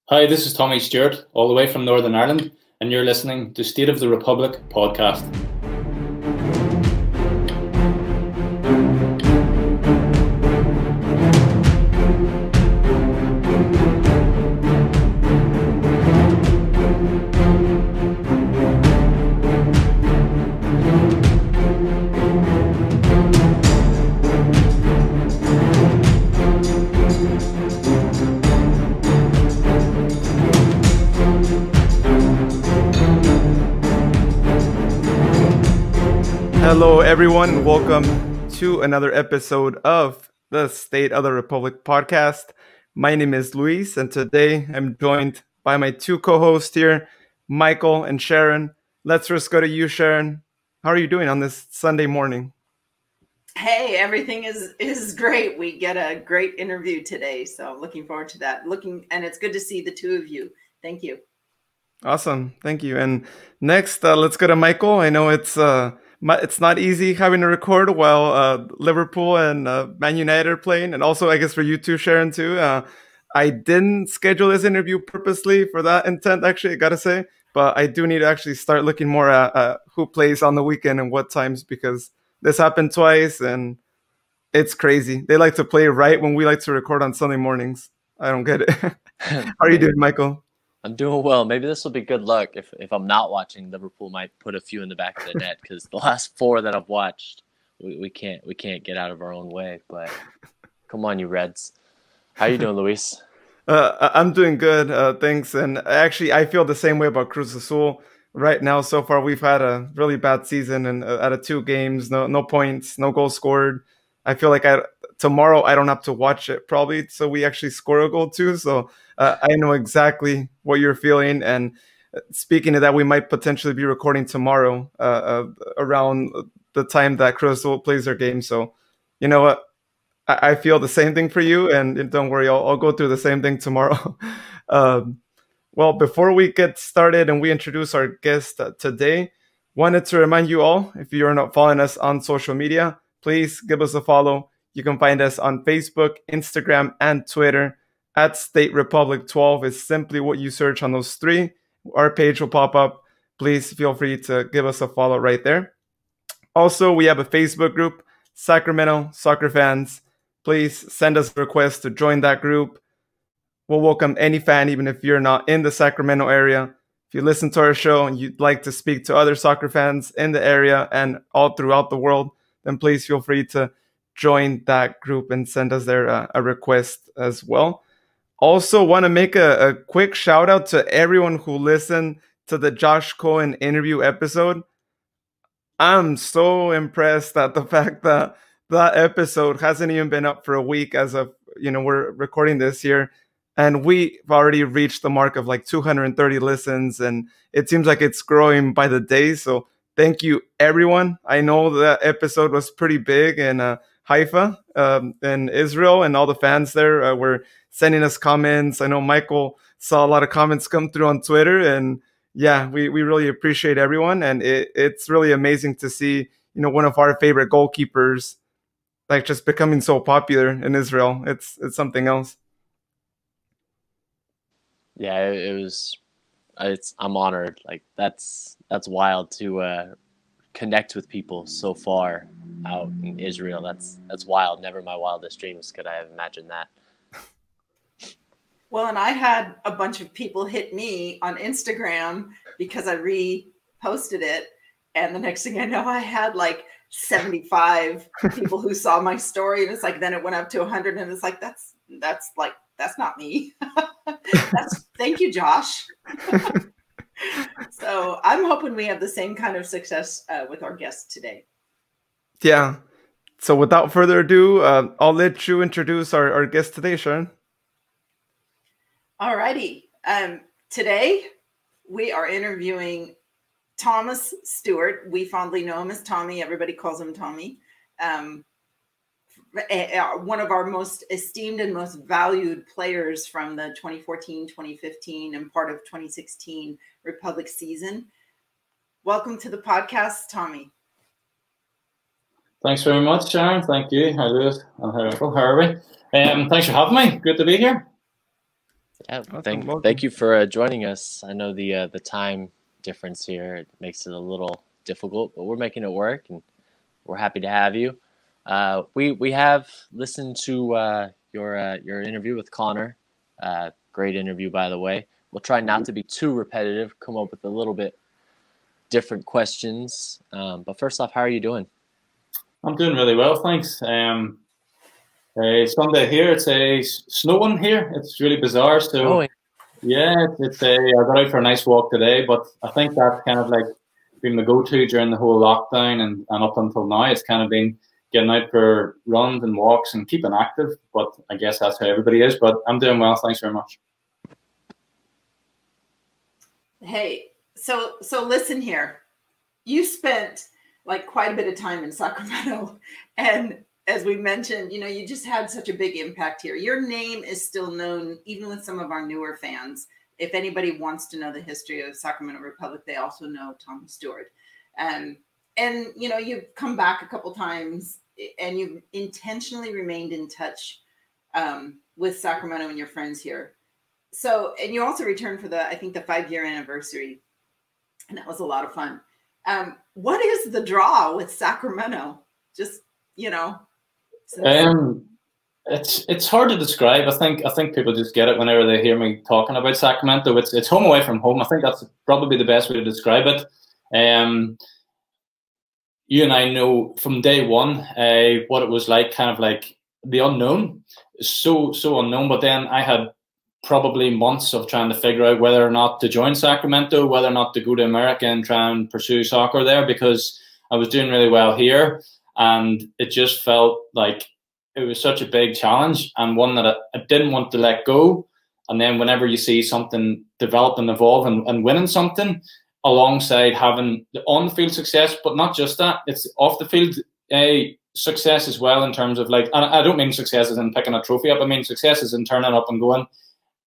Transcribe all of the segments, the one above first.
Hi, this is Thommy Stewart, all the way from Northern Ireland, and you're listening to State of the Republic podcast. Hello, everyone, and welcome to another episode of the State of the Republic podcast. My name is Luis, and today I'm joined by my two co-hosts here, Michael and Sharon. Let's first go to you, Sharon. How are you doing on this Sunday morning? Hey, everything is great. We get a great interview today, so I'm looking forward to that. And it's good to see the two of you. Thank you. Awesome, thank you. And next, let's go to Michael. I know it's not easy having to record while Liverpool and Man United are playing, and also I guess for you too, Sharon too. I didn't schedule this interview purposely for that intent, actually, I gotta say, but I do need to actually start looking more at who plays on the weekend and what times, because this happened twice and it's crazy. They like to play right when we like to record on Sunday mornings. I don't get it. How are you doing, Michael? I'm doing well. Maybe this will be good luck. If I'm not watching, Liverpool might put a few in the back of the net, because the last four that I've watched, we can't get out of our own way. But come on, you Reds. How you doing, Luis? I'm doing good, thanks. And actually, I feel the same way about Cruz Azul right now. So far, we've had a really bad season, and out of 2 games, no points, no goals scored. I feel like tomorrow I don't have to watch it probably, so we actually score a goal too. So I know exactly what you're feeling. And speaking of that, we might potentially be recording tomorrow around the time that Cruz Azul plays their game. So you know what? I feel the same thing for you, and don't worry, I'll go through the same thing tomorrow. Well, before we get started and we introduce our guest today, wanted to remind you all, if you're not following us on social media, please give us a follow. You can find us on Facebook, Instagram, and Twitter at State Republic 12 is simply what you search on those 3. Our page will pop up. Please feel free to give us a follow right there. Also, we have a Facebook group, Sacramento Soccer Fans. Please send us a request to join that group. We'll welcome any fan, even if you're not in the Sacramento area. If you listen to our show and you'd like to speak to other soccer fans in the area and all throughout the world, then please feel free to join that group and send us there a request as well. Also, want to make a quick shout out to everyone who listened to the Josh Cohen interview episode. I'm so impressed at the fact that that episode hasn't even been up for a week as of, we're recording this here. And we've already reached the mark of like 230 listens, and it seems like it's growing by the day. So thank you, everyone. I know that episode was pretty big in Haifa and Israel, and all the fans there were sending us comments. I know Michael saw a lot of comments come through on Twitter, and yeah, we really appreciate everyone. And it's really amazing to see, one of our favorite goalkeepers like just becoming so popular in Israel. It's something else. Yeah, I'm honored. Like that's wild to connect with people so far out in Israel. That's wild. Never in my wildest dreams could I have imagined that. Well, and I had a bunch of people hit me on Instagram because I reposted it, and the next thing I know, I had like 75 people who saw my story, and it's like then it went up to 100, and it's like that's not me. Thank you, Josh. So I'm hoping we have the same kind of success with our guest today. Yeah. So without further ado, I'll let you introduce our guest today, Sharon. All righty. Today we are interviewing Thommy Stewart. We fondly know him as Thommy. Everybody calls him Thommy. One of our most esteemed and most valued players from the 2014-2015 and part of 2016 Republic season. Welcome to the podcast, Thommy. Thanks very much, Sharon. Thank you. Hi, Lewis. And hi, Michael. How are we? Thanks for having me. Good to be here. Yeah, Awesome. thank you for joining us. I know the time difference here, it makes it a little difficult, but we're making it work, and we're happy to have you. We have listened to your interview with Connor. Great interview, by the way. We'll try not to be too repetitive. Come up with a little bit different questions. But first off, how are you doing? I'm doing really well, thanks. Sunday here. It's a snowing here. It's really bizarre. So yeah, it's a. I got out for a nice walk today, but I think that's kind of like been the go-to during the whole lockdown and up until now. It's kind of been getting out for runs and walks and keeping active. But I guess that's how everybody is. But I'm doing well. Thanks very much. Hey, so listen here. You spent like quite a bit of time in Sacramento, and as we mentioned, you know, you just had such a big impact here. Your name is still known even with some of our newer fans. If anybody wants to know the history of Sacramento Republic, they also know Thommy Stewart. And you know, you've come back a couple times, and you've intentionally remained in touch with Sacramento and your friends here. So, and you also returned for I think the 5-year anniversary, and that was a lot of fun. What is the draw with Sacramento? Just, you know. It's hard to describe. I think people just get it whenever they hear me talking about Sacramento. It's home away from home. I think that's probably the best way to describe it. You and I know from day one what it was like, kind of like the unknown. So unknown. But then I had probably months of trying to figure out whether or not to join Sacramento, whether or not to go to America and try and pursue soccer there, because I was doing really well here. And it just felt like it was such a big challenge, and one that I didn't want to let go. And then whenever you see something develop and evolve and winning something alongside having the on-the-field success, but not just that, it's off-the-field success as well, in terms of like, and I don't mean success as in picking a trophy up, I mean success as in turning up and going,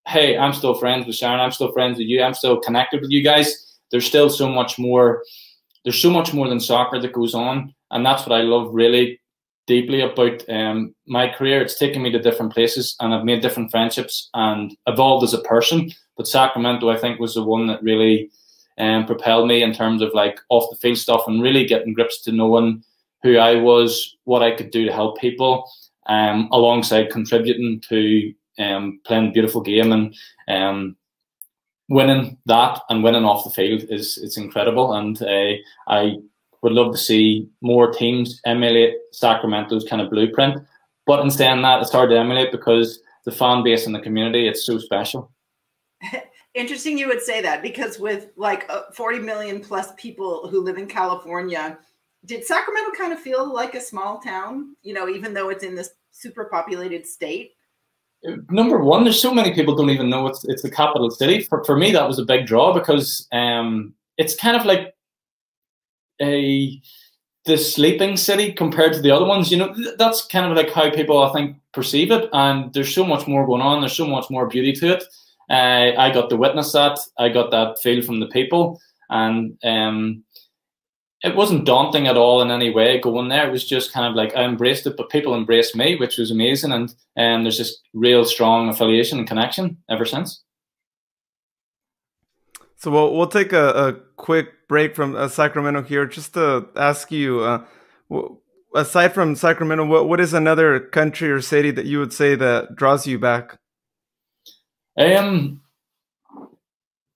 hey, I'm still friends with Sharon, I'm still friends with you, I'm still connected with you guys. There's still so much more. There's so much more than soccer that goes on. And that's what I love really deeply about my career. It's taken me to different places, and I've made different friendships and evolved as a person. But Sacramento, I think, was the one that really propelled me in terms of like off the field stuff, and really getting grips to knowing who I was, what I could do to help people, alongside contributing to playing a beautiful game, and winning that and winning off the field it's incredible. And I would love to see more teams emulate Sacramento's kind of blueprint. But in saying that, it's hard to emulate because the fan base and the community, it's so special. Interesting you would say that, because with like 40 million plus people who live in California, did Sacramento kind of feel like a small town, you know, even though it's in this super populated state? Number one, there's so many people don't even know it's the capital city. For me, that was a big draw, because it's kind of like the sleeping city compared to the other ones. You know, that's kind of like how people, I think, perceive it. And there's so much more going on. There's so much more beauty to it. I got to witness that. I got that feel from the people, and it wasn't daunting at all in any way going there. It was just kind of like I embraced it, but people embraced me, which was amazing. And there's this real strong affiliation and connection ever since. So we'll take a quick break from Sacramento here, just to ask you, aside from Sacramento, what is another country or city that you would say that draws you back?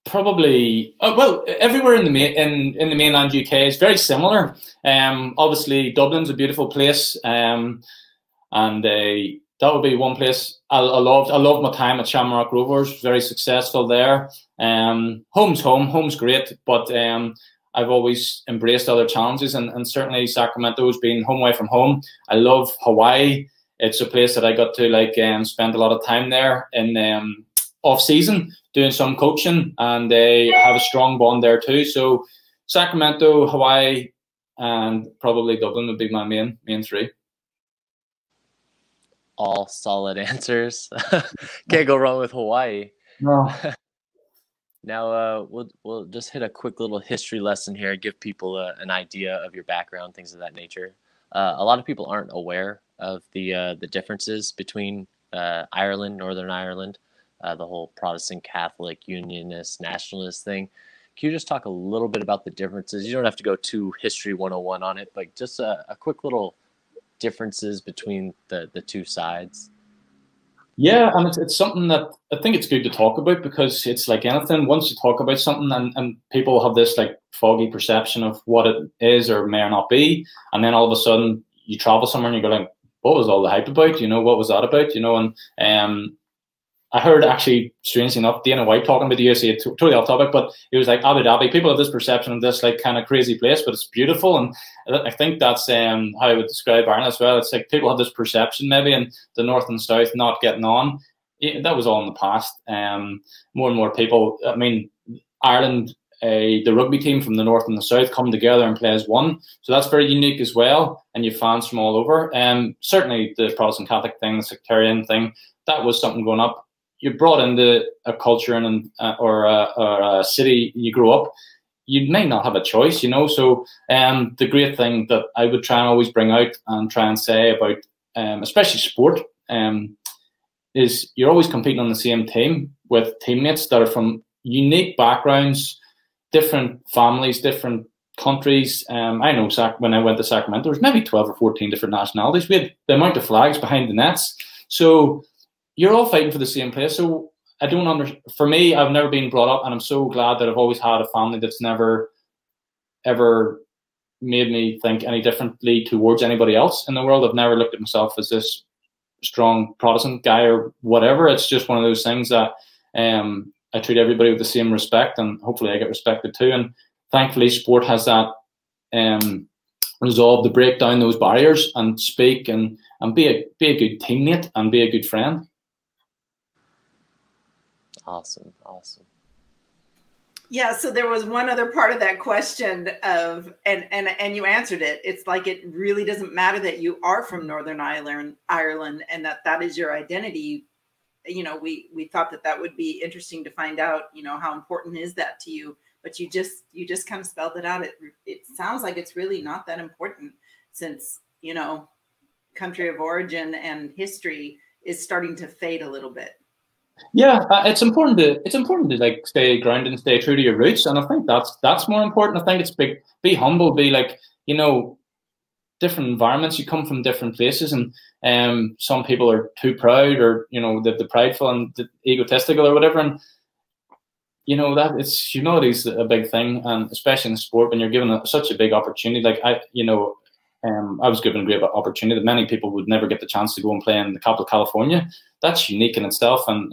Probably well, everywhere in the mainland UK is very similar. Obviously Dublin's a beautiful place, and that would be one place I loved my time at Shamrock Rovers. Very successful there. Home's home. Home's great, but I've always embraced other challenges, and certainly Sacramento's been home away from home. I love Hawaii. It's a place that I got to spend a lot of time there in off season, doing some coaching, and they have a strong bond there too. So Sacramento, Hawaii, and probably Dublin would be my main three. All solid answers. Can't go wrong with Hawaii. No. Now we'll just hit a quick little history lesson here, give people an idea of your background, things of that nature. A lot of people aren't aware of the differences between Ireland, Northern Ireland. the whole Protestant Catholic Unionist nationalist thing. Can you just talk a little bit about the differences? You don't have to go too history 101 on it, but just a quick little differences between the two sides. Yeah, and it's something that I think it's good to talk about, because it's like anything. Once you talk about something, and people have this like foggy perception of what it is or may or not be, and then all of a sudden you travel somewhere and you go like, what was all the hype about? You know, what was that about? You know, and I heard, actually, strangely enough, Dana White talking about the USA, totally off topic, but it was like Abu Dhabi. People have this perception of this like kind of crazy place, but it's beautiful, and I think that's how I would describe Ireland as well. It's like people have this perception maybe, and the North and South not getting on. Yeah, that was all in the past. More and more people. I mean, Ireland, the rugby team from the North and the South come together and play as one, so that's very unique as well. And you have fans from all over. Certainly the Protestant Catholic thing, the sectarian thing, that was something going up. You brought into a culture or a city you grew up, you may not have a choice, you know. So the great thing that I would try and always bring out and try and say about, especially sport, is you're always competing on the same team with teammates that are from unique backgrounds, different families, different countries. I know when I went to Sacramento, there was maybe 12 or 14 different nationalities. We had the amount of flags behind the nets. So you're all fighting for the same place. So I don't for me, I've never been brought up, and I'm so glad that I've always had a family that's never, ever made me think any differently towards anybody else in the world. I've never looked at myself as this strong Protestant guy or whatever. It's just one of those things that I treat everybody with the same respect, and hopefully I get respected too. And thankfully, sport has that resolve to break down those barriers and speak and be a good teammate and be a good friend. Awesome. Yeah, so there was one other part of that question of, and you answered it. It's like, it really doesn't matter that you are from Northern Ireland, and that is your identity. You know, we thought that would be interesting to find out, you know, how important is that to you? But you just kind of spelled it out. It sounds like it's really not that important, since, you know, country of origin and history is starting to fade a little bit. Yeah, it's important to like stay grounded and stay true to your roots, and I think that's more important. I think it's be humble, be like, you know, different environments. You come from different places, and some people are too proud, or you know, the prideful and the egotistical or whatever, and you know that it's humility is a big thing, and especially in sport when you're given such a big opportunity. Like I was given a great opportunity that many people would never get the chance to go and play in the capital California. That's unique in itself, and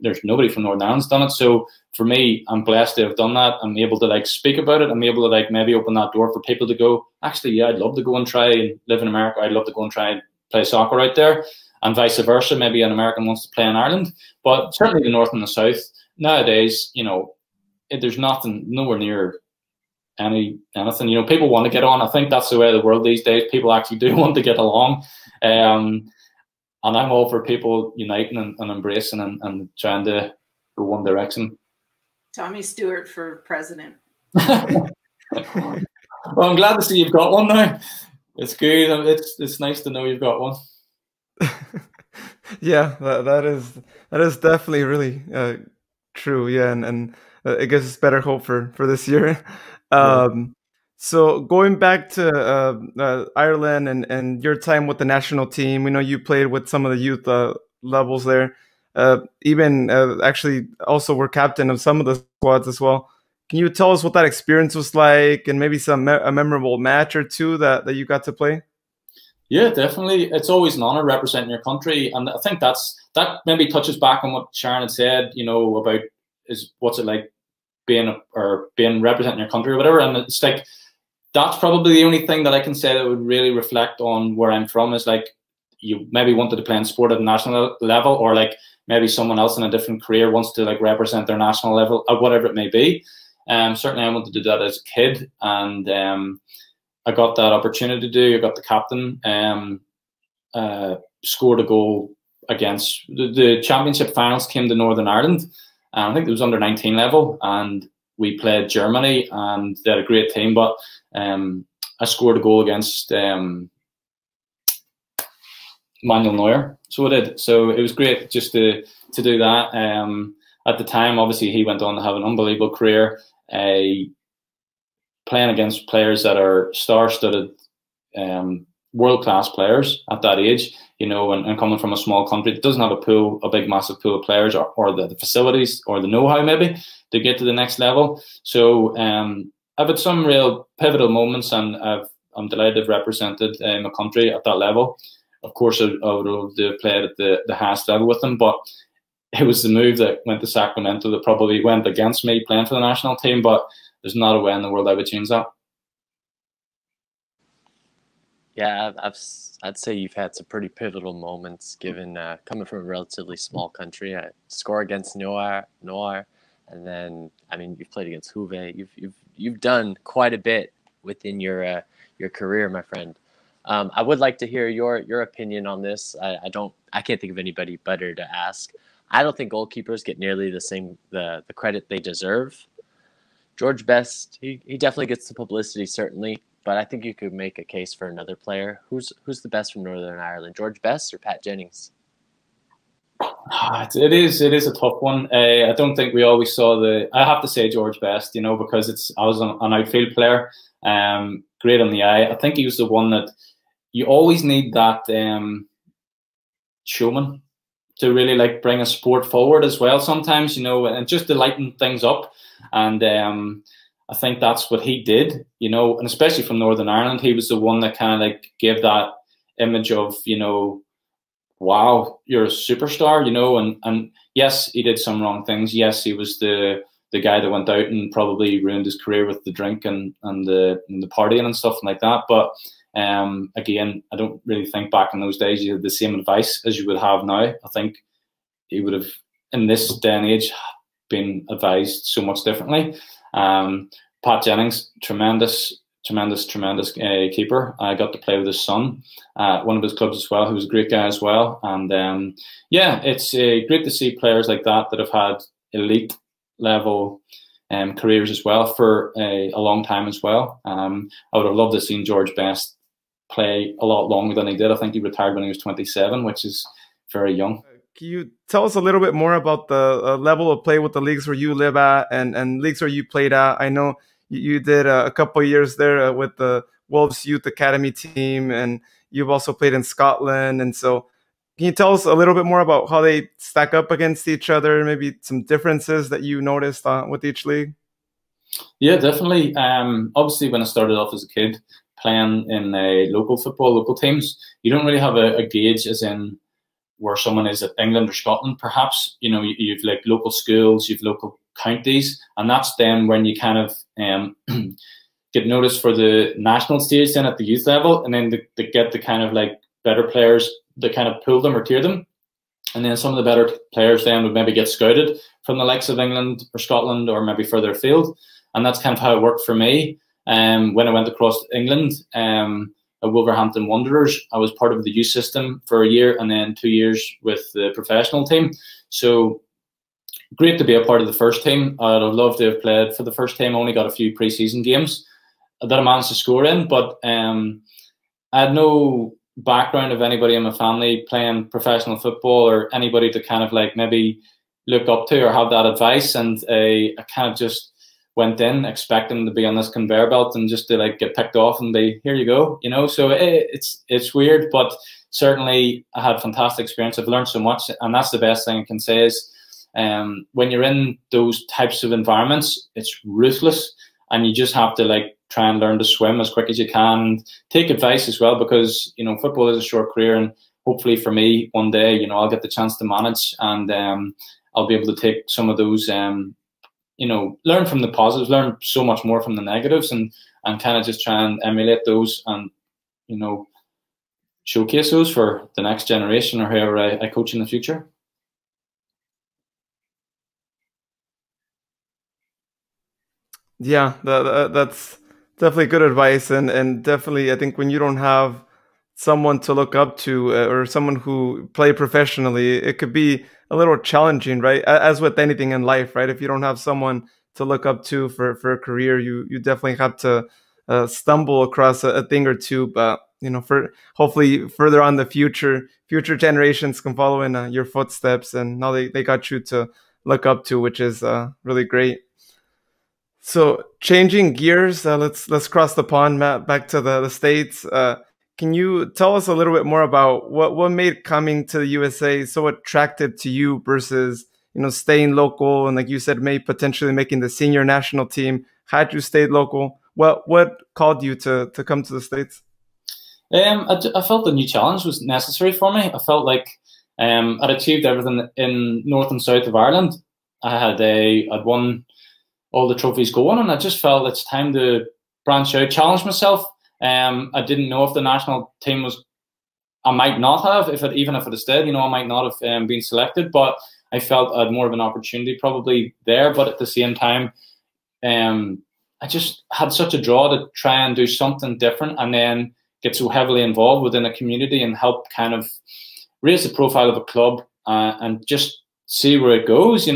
there's nobody from Northern Ireland's done it. So for me, I'm blessed to have done that. I'm able to like speak about it. I'm able to like maybe open that door for people to go, actually, yeah, I'd love to go and try and live in America. I'd love to go and try and play soccer out there, and vice versa. Maybe an American wants to play in Ireland, but certainly the North and the South nowadays, you know, there's nowhere near anything. You know, people want to get on. I think that's the way of the world these days. People actually do want to get along. And I'm all for people uniting and embracing and trying to go one direction. Thommy Stewart for president. Well, I'm glad to see you've got one now. It's good. It's nice to know you've got one. Yeah, that is definitely really true. Yeah, and it gives us better hope for this year. So going back to Ireland and your time with the national team, we know you played with some of the youth levels there. Even actually also were captain of some of the squads as well. Can you tell us what that experience was like, and maybe a memorable match or two that you got to play? Yeah, definitely. It's always an honor representing your country, and I think that maybe touches back on what Sharon had said, you know, about what's it like being representing your country or whatever. And it's like, that's probably the only thing that I can say that would really reflect on where I'm from, is like, you maybe wanted to play in sport at a national level, or like maybe someone else in a different career wants to like represent their national level, or whatever it may be. Certainly I wanted to do that as a kid, and I got that opportunity to do. I got the captain, scored a goal against the championship finals came to Northern Ireland. I think it was under 19 level, and we played Germany, and they had a great team. But I scored a goal against Manuel Neuer. So I did. So it was great just to do that. At the time, obviously, he went on to have an unbelievable career, playing against players that are star-studded, world-class players at that age, you know, and coming from a small country that doesn't have a big, massive pool of players, or the facilities or the know-how maybe to get to the next level. So I've had some real pivotal moments, and I'm delighted to have represented my country at that level. Of course, I would love to have played at the highest level with them, but it was the move that went to Sacramento that probably went against me playing for the national team, but there's not a way in the world I would change that. Yeah, I'd say you've had some pretty pivotal moments, given coming from a relatively small country. I score against Neuer, and then I mean you've played against Juve. You've done quite a bit within your career, my friend. I would like to hear your opinion on this. I can't think of anybody better to ask. I don't think goalkeepers get nearly the credit they deserve. George Best, he definitely gets the publicity, certainly, but I think you could make a case for another player. Who's the best from Northern Ireland, George Best or Pat Jennings? It is a tough one. I don't think we always saw I have to say George Best, you know, because I was an outfield player, great on the eye. I think he was the one that you always need that showman to really like bring a sport forward as well sometimes, you know, and just to lighten things up. And I think that's what he did, you know, and especially from Northern Ireland, he was the one that kind of like gave that image of, you know, wow, you're a superstar, you know, and yes, he did some wrong things. Yes, he was the guy that went out and probably ruined his career with the drink and the partying and stuff like that. But again, I don't really think back in those days you had the same advice as you would have now. I think he would have, in this day and age, been advised so much differently. Pat Jennings, tremendous keeper. I got to play with his son, one of his clubs as well, who was a great guy as well. And yeah, it's great to see players like that have had elite level careers as well for a long time as well. I would have loved to have seen George Best play a lot longer than he did. I think he retired when he was 27, which is very young. Can you tell us a little bit more about the level of play with the leagues where you live at and leagues where you played at? I know you did a couple of years there with the Wolves Youth Academy team, and you've also played in Scotland. And so can you tell us a little bit more about how they stack up against each other, maybe some differences that you noticed with each league? Yeah, definitely. Obviously, when I started off as a kid playing in local football, local teams, you don't really have a gauge as in where someone is at England or Scotland, perhaps. You know, you've like local schools, you've local counties, and that's then when you kind of get noticed for the national stage then at the youth level, and then they get the kind of like better players that kind of pull them or tier them. And then some of the better players then would maybe get scouted from the likes of England or Scotland or maybe further afield. And that's kind of how it worked for me. When I went across to England, at Wolverhampton Wanderers, I was part of the youth system for a year and then 2 years with the professional team. So great to be a part of the first team. I'd have loved to have played for the first team. I only got a few pre-season games that I managed to score in, but I had no background of anybody in my family playing professional football or anybody to kind of like maybe look up to or have that advice. And I kind of just went in expecting to be on this conveyor belt and just to like get picked off and be, here you go, you know. So it's weird, but certainly I had a fantastic experience. I've learned so much, and that's the best thing I can say is when you're in those types of environments, it's ruthless, and you just have to like try and learn to swim as quick as you can. Take advice as well, because you know football is a short career, and hopefully for me one day, you know, I'll get the chance to manage, and I'll be able to take some of those you know, learn from the positives, learn so much more from the negatives, and kind of just try and emulate those and, you know, showcase those for the next generation or whoever I coach in the future. Yeah, that's definitely good advice. And definitely, I think when you don't have someone to look up to or someone who play professionally, it could be a little challenging, right? As with anything in life, right? If you don't have someone to look up to for a career, you definitely have to stumble across a thing or two, but for hopefully further on the future generations can follow in your footsteps, and now they got you to look up to, which is really great. So changing gears, let's cross the pond, Matt, back to the States. Can you tell us a little bit more about what made coming to the USA so attractive to you versus staying local, and like you said, maybe potentially making the senior national team had you stayed local? What called you to come to the States? I felt the new challenge was necessary for me. I felt like I'd achieved everything in North and South of Ireland. I'd won all the trophies going, and I just felt it's time to branch out, challenge myself. I didn't know if the national team was. I might not have, even if it had stayed. I might not have been selected, but I felt I had more of an opportunity probably there. But at the same time, I just had such a draw to try and do something different, and then get so heavily involved within a community and help kind of raise the profile of a club and just see where it goes. It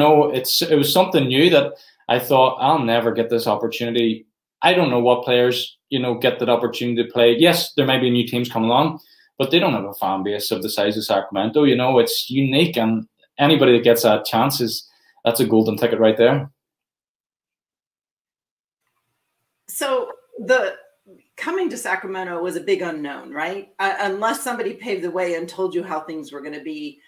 was something new that I thought I'll never get this opportunity. I don't know what players, get that opportunity to play. Yes, there might be new teams coming along, but they don't have a fan base of the size of Sacramento. It's unique, and anybody that gets that chance that's a golden ticket right there. So the coming to Sacramento was a big unknown, right? Unless somebody paved the way and told you how things were going to be.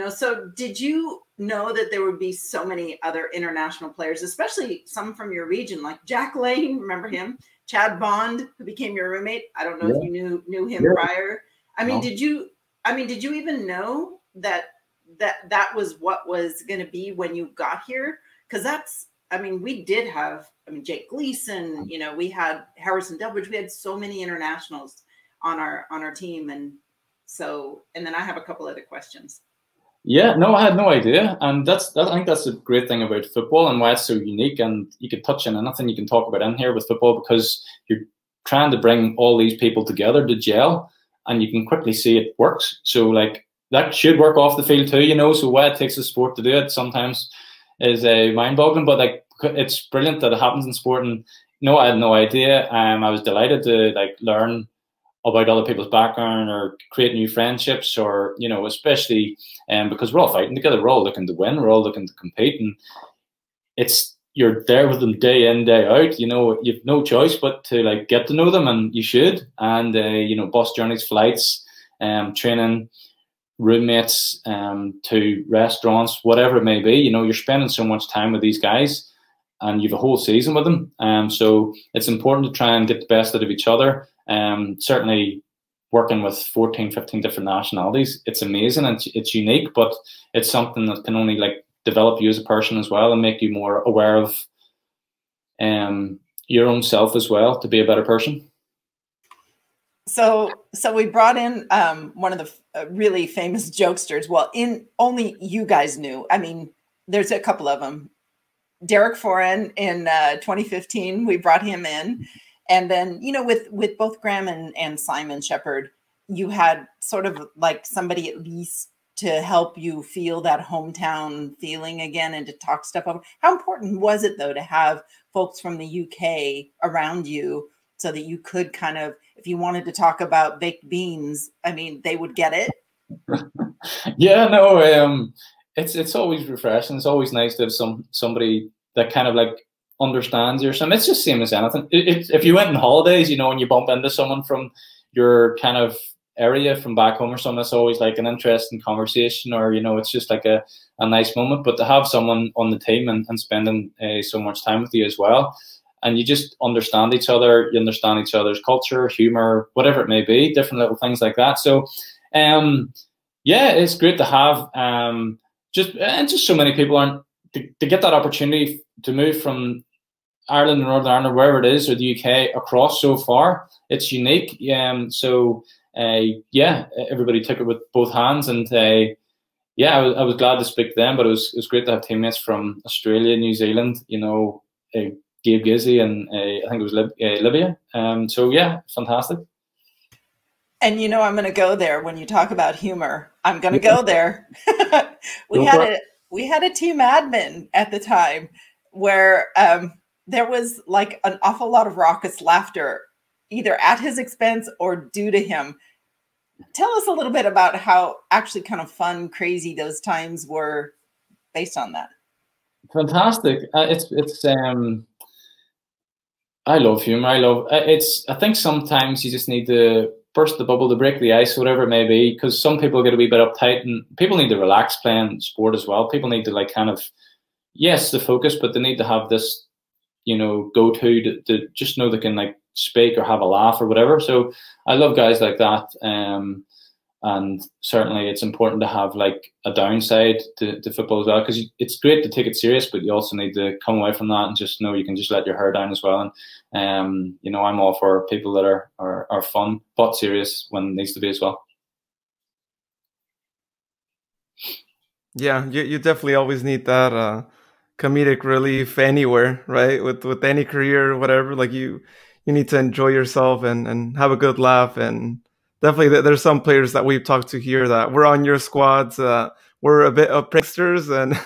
So did you know that there would be so many other international players, especially some from your region, like Jack Lane, remember him? Chad Bond, who became your roommate. I don't know if you knew him prior. Did you even know that was what was going to be when you got here? Because we did have, Jake Gleason, we had Harrison Delbridge, we had so many internationals on our team. And then I have a couple other questions. Yeah, no, I had no idea. And I think that's a great thing about football and why it's so unique. And you can touch on anything you can talk about in here with football, because you're trying to bring all these people together to gel, and you can quickly see it works. So like that should work off the field too, so why it takes a sport to do it sometimes is mind-boggling, but like it's brilliant that it happens in sport. And no, I had no idea. I was delighted to learn about other people's background or create new friendships, or especially because we're all fighting together, we're all looking to win, we're all looking to compete, and you're there with them day in, day out. You've no choice but to get to know them, and you should. And bus journeys, flights, training, roommates, to restaurants, whatever it may be. You're spending so much time with these guys, and you've a whole season with them. So it's important to try and get the best out of each other. Certainly working with 14, 15 different nationalities, it's amazing and it's unique, but it's something that can only develop you as a person as well, and make you more aware of your own self as well, to be a better person. So we brought in one of the really famous jokesters. Well, only you guys knew. There's a couple of them. Derek Foran in 2015, we brought him in. And then, with both Graham and Simon Shepherd, you had sort of somebody at least to help you feel that hometown feeling again and to talk stuff over. How important was it, though, to have folks from the UK around you so that you could kind of, if you wanted to talk about baked beans, they would get it? Yeah, no, it's always refreshing. It's always nice to have somebody that kind of understands you or something. It's just same as anything. If you went on holidays, and you bump into someone from your kind of area from back home or something, it's always an interesting conversation, or it's just a nice moment. But to have someone on the team and spending so much time with you as well, and you just understand each other, you understand each other's culture, humor, whatever it may be, different little things like that. So yeah, it's great to have just so many people aren't to get that opportunity to move from Ireland or Northern Ireland, wherever it is, or the UK, across so far. It's unique. So everybody took it with both hands, and I was glad to speak to them. But it was great to have teammates from Australia, New Zealand, Gabe Gizzy, and I think it was Libya. So yeah, fantastic. And I'm going to go there when you talk about humor. I'm going to go there. We had a team admin at the time where there was an awful lot of raucous laughter either at his expense or due to him. Tell us a little bit about how actually kind of fun, crazy those times were based on that. Fantastic. I love humor. I think sometimes you just need to burst the bubble to break the ice, whatever it may be, because some people get a wee bit uptight, and people need to relax playing sport as well. People need to like kind of, yes, the focus, but they need to have this, you know, go-to to just know they can like speak or have a laugh or whatever. So I love guys like that. And certainly it's important to have like a downside to football as well, because it's great to take it serious, but you also need to come away from that and just know you can just let your hair down as well. And you know, I'm all for people that are fun but serious when it needs to be as well. Yeah, you definitely always need that comedic relief anywhere, right? With any career or whatever, like you need to enjoy yourself and have a good laugh. And definitely there's some players that we've talked to here that were on your squads. We're a bit of pranksters, and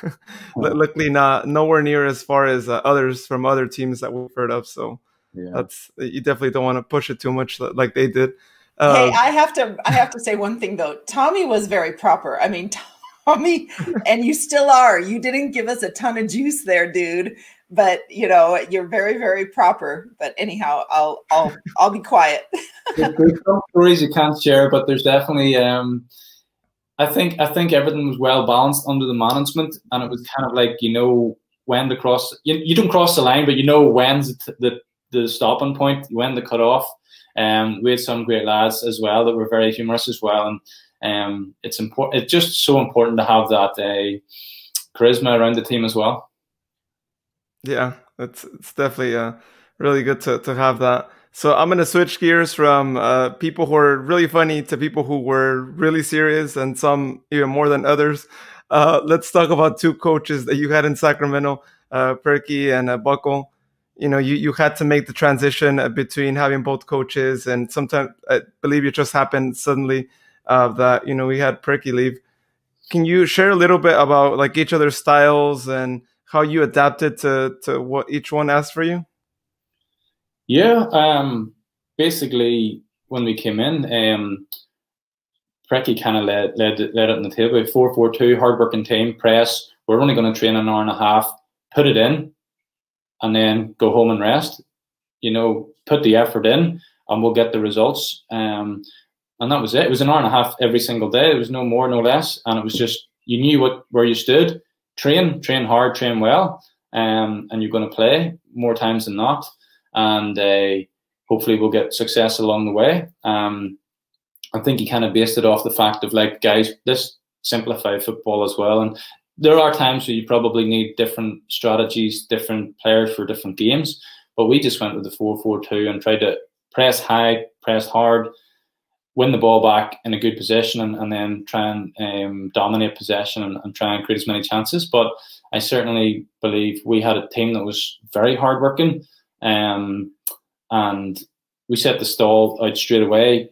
luckily nowhere near as far as others from other teams that we've heard of. So yeah, you definitely don't want to push it too much like they did. Hey, I have to say one thing though. Tommy was very proper. I mean, Tommy, and you still are. You didn't give us a ton of juice there, dude. But you know, you're very, very proper. But anyhow, I'll be quiet. There's some stories you can't share, but there's definitely I think everything was well balanced under the management, and it was kind of like, you know, when to cross. You don't cross the line, but you know when's the stopping point, when to cut off. We had some great lads as well that were very humorous as well, and it's important. It's just so important to have that charisma around the team as well. Yeah, it's definitely really good to have that. So I'm going to switch gears from people who are really funny to people who were really serious, and some even more than others. Let's talk about two coaches that you had in Sacramento, Perky and Buckle. You know, you had to make the transition between having both coaches, and sometimes I believe it just happened suddenly that, you know, we had Perky leave. Can you share a little bit about like each other's styles and how you adapted to what each one asked for you? Yeah, basically when we came in, Precky kind of led it on the table. 4-4-2, hard-working team, press. We're only going to train an hour and a half, put it in, and then go home and rest. You know, put the effort in, and we'll get the results. And that was it. It was an hour and a half every single day. There was no more, no less, and it was just, you knew where you stood. Train hard, train well, and you're going to play more times than not. And hopefully we'll get success along the way. I think he kind of based it off the fact of like, guys, this simplify football as well. And there are times where you probably need different strategies, different players for different games. But we just went with the 4-4-2 and tried to press high, press hard, win the ball back in a good position, and then try and dominate possession and try and create as many chances. But I certainly believe we had a team that was very hardworking. And we set the stall out straight away,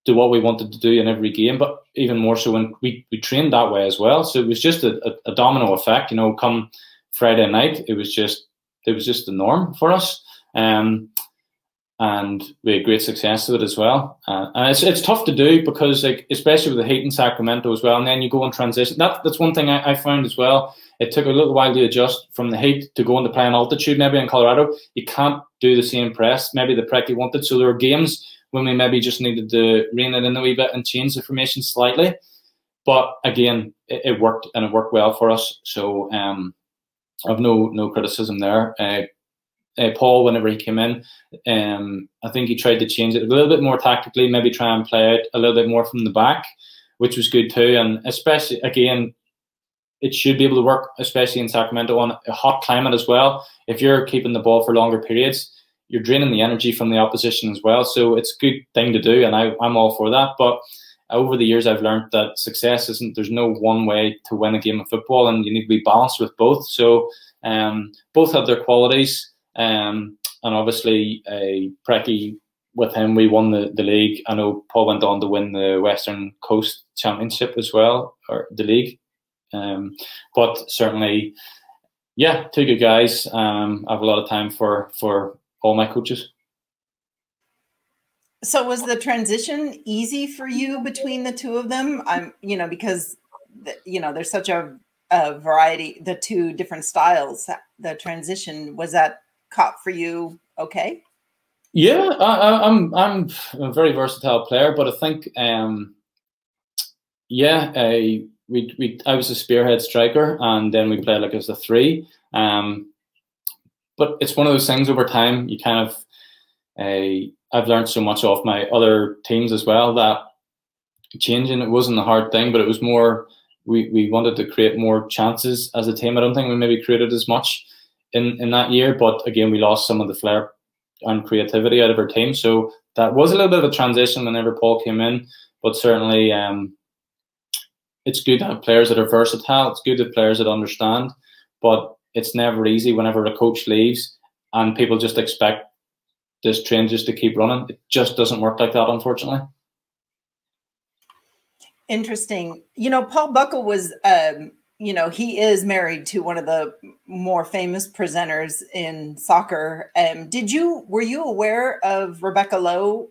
do what we wanted to do in every game, but even more so when we trained that way as well. So it was just a domino effect. You know, come Friday night, it was just the norm for us, and we had great success with it as well. And it's tough to do because, like, especially with the heat in Sacramento as well, and then you go in transition. That's one thing I found as well. It took a little while to adjust from the heat to going to play in altitude. Maybe in Colorado, you can't do the same press maybe the Precky wanted. So there were games when we maybe just needed to rein it in a wee bit and change the formation slightly. But again, it worked, and it worked well for us. So I've no criticism there. Paul, whenever he came in, I think he tried to change it a little bit more tactically, maybe try and play out a little bit more from the back, which was good too. And especially, again, it should be able to work, especially in Sacramento on a hot climate as well. If you're keeping the ball for longer periods, you're draining the energy from the opposition as well. So it's a good thing to do, and I'm all for that. But over the years, I've learned that success there's no one way to win a game of football, and you need to be balanced with both. So both have their qualities. And obviously, Precky, with him, we won the league. I know Paul went on to win the Western Coast Championship as well, or the league. But certainly, yeah, two good guys. I have a lot of time for all my coaches. So was the transition easy for you between the two of them? Because there's such a variety, the two different styles. The transition, was that caught for you okay? Yeah, I'm a very versatile player, but I think I was a spearhead striker, and then we played like as a three. But it's one of those things over time. You kind of I've learned so much off my other teams as well that changing it wasn't a hard thing, but it was more we wanted to create more chances as a team. I don't think we maybe created as much in that year, but again, we lost some of the flair and creativity out of our team. So that was a little bit of a transition whenever Paul came in, but certainly it's good to have players that are versatile. It's good to have players that understand, but it's never easy whenever a coach leaves and people just expect this train just to keep running. It just doesn't work like that, unfortunately. Interesting. Paul Buckle was, he is married to one of the more famous presenters in soccer. Were you aware of Rebecca Lowe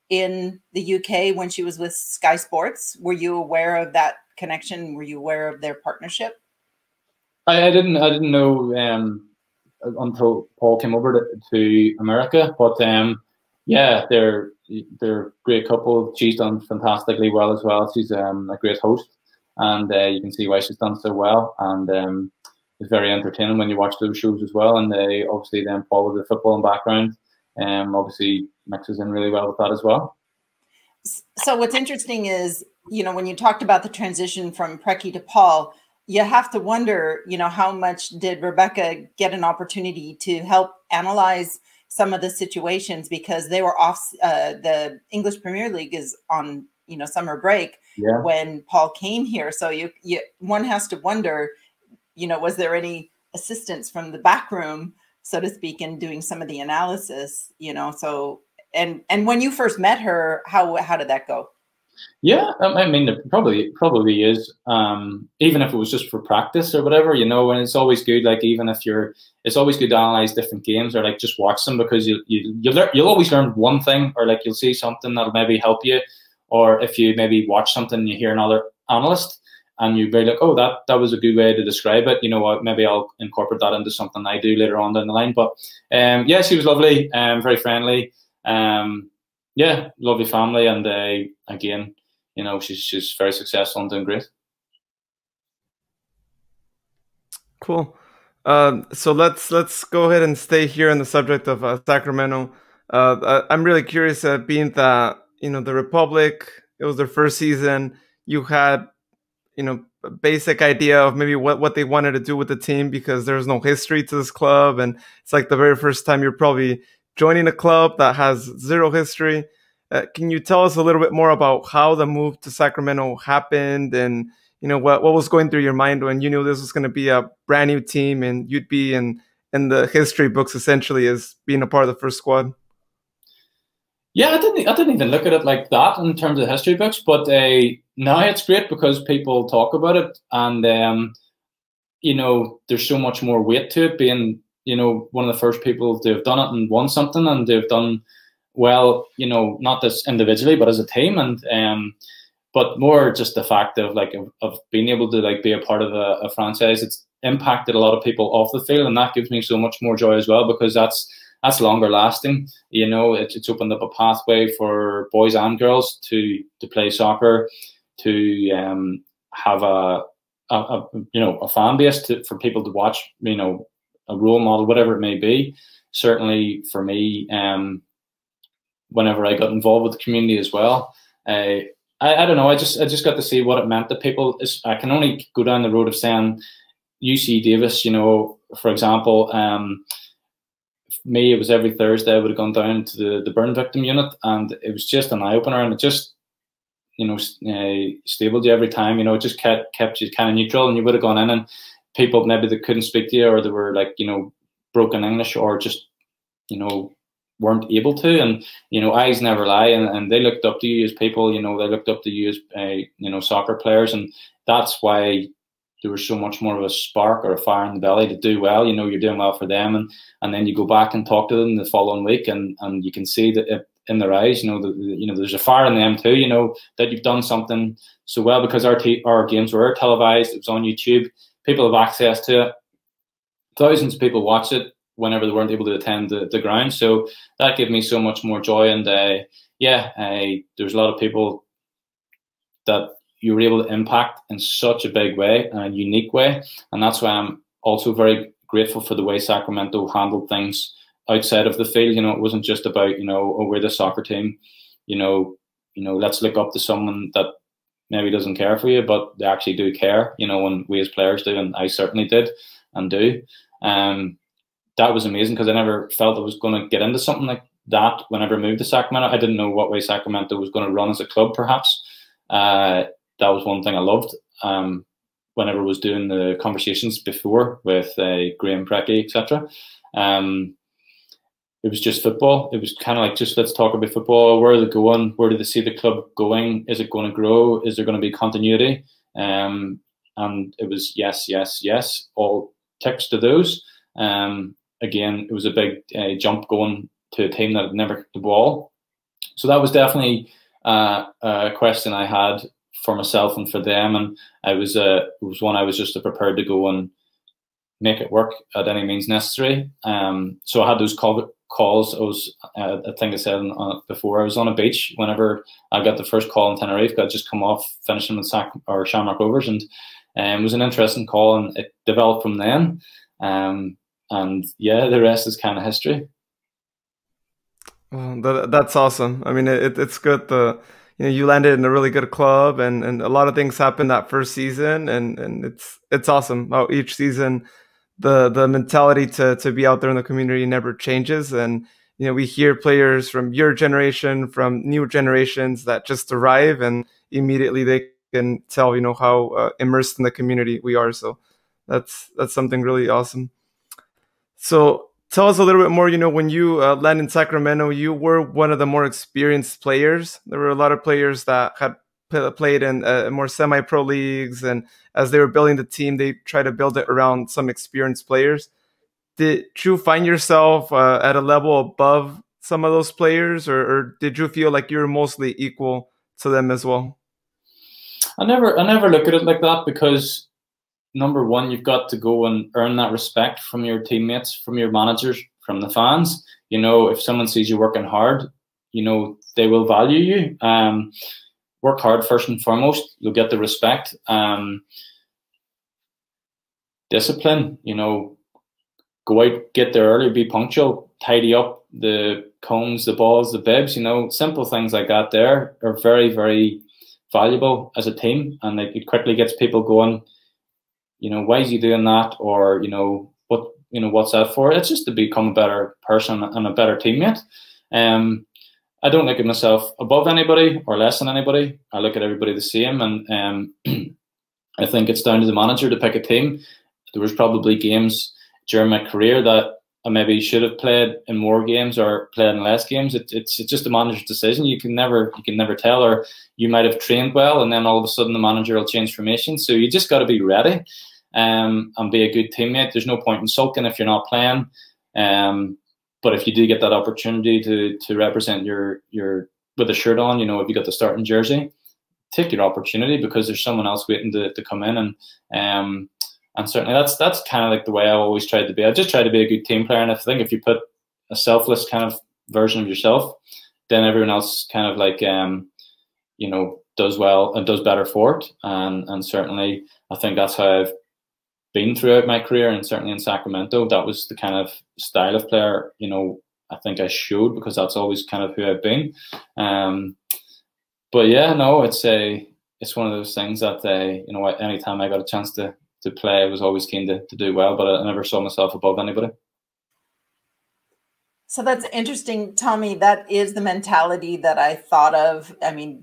in the UK when she was with Sky Sports? Were you aware of that connection? Were you aware of their partnership? I didn't know until Paul came over to America, but yeah, they're a great couple. She's done fantastically well as well. She's a great host, and you can see why she's done so well. And it's very entertaining when you watch those shows as well. And they obviously then Paul with the football background, obviously mixes in really well with that as well. So what's interesting is, when you talked about the transition from Preki to Paul, you have to wonder, how much did Rebecca get an opportunity to help analyze some of the situations, because they were off. The English Premier League is on, summer break when Paul came here. So one has to wonder, was there any assistance from the back room, so to speak, in doing some of the analysis? So and when you first met her, how did that go? Yeah, I mean, it probably is. Even if it was just for practice or whatever, and it's always good. Like even if it's always good to analyze different games or like just watch them, because you'll always learn one thing, or like you'll see something that'll maybe help you, or if you maybe watch something and you hear another analyst and you're very like, oh, that was a good way to describe it. You know what? Maybe I'll incorporate that into something I do later on down the line. But yeah, she was lovely, very friendly. Yeah, lovely family, and again, she's very successful and doing great. Cool. So let's go ahead and stay here on the subject of Sacramento. I'm really curious, being that the Republic, it was their first season. You had a basic idea of maybe what they wanted to do with the team, because there's no history to this club, and it's like the very first time you're probably joining a club that has zero history. Can you tell us a little bit more about how the move to Sacramento happened, and what was going through your mind when you knew this was going to be a brand new team and you'd be in the history books essentially as being a part of the first squad? Yeah, I didn't even look at it like that in terms of history books, but now it's great because people talk about it, and there's so much more weight to it, being one of the first people to have done it and won something, and they've done well, not just individually but as a team, and but more just the fact of being able to be a part of a franchise. It's impacted a lot of people off the field, and that gives me so much more joy as well, because that's longer lasting. It's opened up a pathway for boys and girls to play soccer, to have a fan base for people to watch, a role model, whatever it may be. Certainly for me, whenever I got involved with the community as well, I don't know, I just got to see what it meant to people. I can only go down the road of saying UC Davis, for example, me, it was every Thursday I would have gone down to the burn victim unit, and it was just an eye-opener, and it just stabled you every time. It just kept you kind of neutral, and you would have gone in, and people maybe that couldn't speak to you, or they were broken English, or just weren't able to, and eyes never lie, and they looked up to you as people. They looked up to you as soccer players, and that's why there was so much more of a spark or a fire in the belly to do well. You're doing well for them, and then you go back and talk to them the following week, and you can see that in their eyes. There's a fire in them too. That you've done something so well, because our games were televised. It was on YouTube. People have access to it. Thousands of people watch it whenever they weren't able to attend the ground. So that gave me so much more joy. And there's a lot of people that you were able to impact in such a big way and a unique way. And that's why I'm also very grateful for the way Sacramento handled things outside of the field. It wasn't just about, oh, we're the soccer team, let's look up to someone that maybe doesn't care for you, but they actually do care, when we as players do, and I certainly did and do. That was amazing, because I never felt I was going to get into something like that whenever I moved to Sacramento. I didn't know what way Sacramento was going to run as a club, perhaps. That was one thing I loved. Whenever I was doing the conversations before with Graham Precky, etc. It was just football. It was kind of like, just let's talk about football. Where are they going? Where do they see the club going? Is it going to grow? Is there going to be continuity? And it was yes, yes, yes. All ticks to those. Again, it was a big jump going to a team that had never kicked the ball. So that was definitely a question I had for myself and for them. And it was one I was just prepared to go and make it work at any means necessary. So I had those calls. I think I said before, I was on a beach whenever I got the first call in Tenerife. I'd just come off finishing with Shamrock Rovers, and it was an interesting call, and it developed from then. And yeah, the rest is kind of history. Well, that's awesome. I mean, it's good. You landed in a really good club, and a lot of things happened that first season, and it's awesome how each season the mentality to be out there in the community never changes. And we hear players from your generation, from new generations that just arrive, and immediately they can tell how immersed in the community we are. So that's something really awesome. So tell us a little bit more. When you landed in Sacramento, you were one of the more experienced players. There were a lot of players that had played in more semi-pro leagues, and as they were building the team, they tried to build it around some experienced players. Did you find yourself at a level above some of those players, or did you feel like you were mostly equal to them as well? I never look at it like that, because number one, you've got to go and earn that respect from your teammates, from your managers, from the fans. If someone sees you working hard, they will value you. Work hard first and foremost. You'll get the respect. Discipline. Go out, get there early, be punctual, tidy up the cones, the balls, the bibs. Simple things like that there are very, very valuable as a team, and it quickly gets people going. Why is he doing that? Or, what's that for? It's just to become a better person and a better teammate. I don't look at myself above anybody or less than anybody. I look at everybody the same. And I think it's down to the manager to pick a team. There was probably games during my career that I maybe should have played in more games or played in less games. It's just a manager's decision. You can never tell. Or you might have trained well, and then all of a sudden the manager will change formation. So you just got to be ready and be a good teammate. There's no point in sulking if you're not playing. But if you do get that opportunity to represent your with a shirt on, if you got the starting jersey, take your opportunity, because there's someone else waiting to come in. And certainly that's kind of like the way I always tried to be. I just try to be a good team player. And I think if you put a selfless kind of version of yourself, then everyone else kind of like, does well and does better for it. And certainly I think that's how I've been throughout my career, and certainly in Sacramento. That was the kind of style of player, I think I showed, because that's always kind of who I've been. But yeah, no, it's one of those things that anytime I got a chance to play, I was always keen to do well, but I never saw myself above anybody. So that's interesting, Thommy. That is the mentality that I thought of. I mean,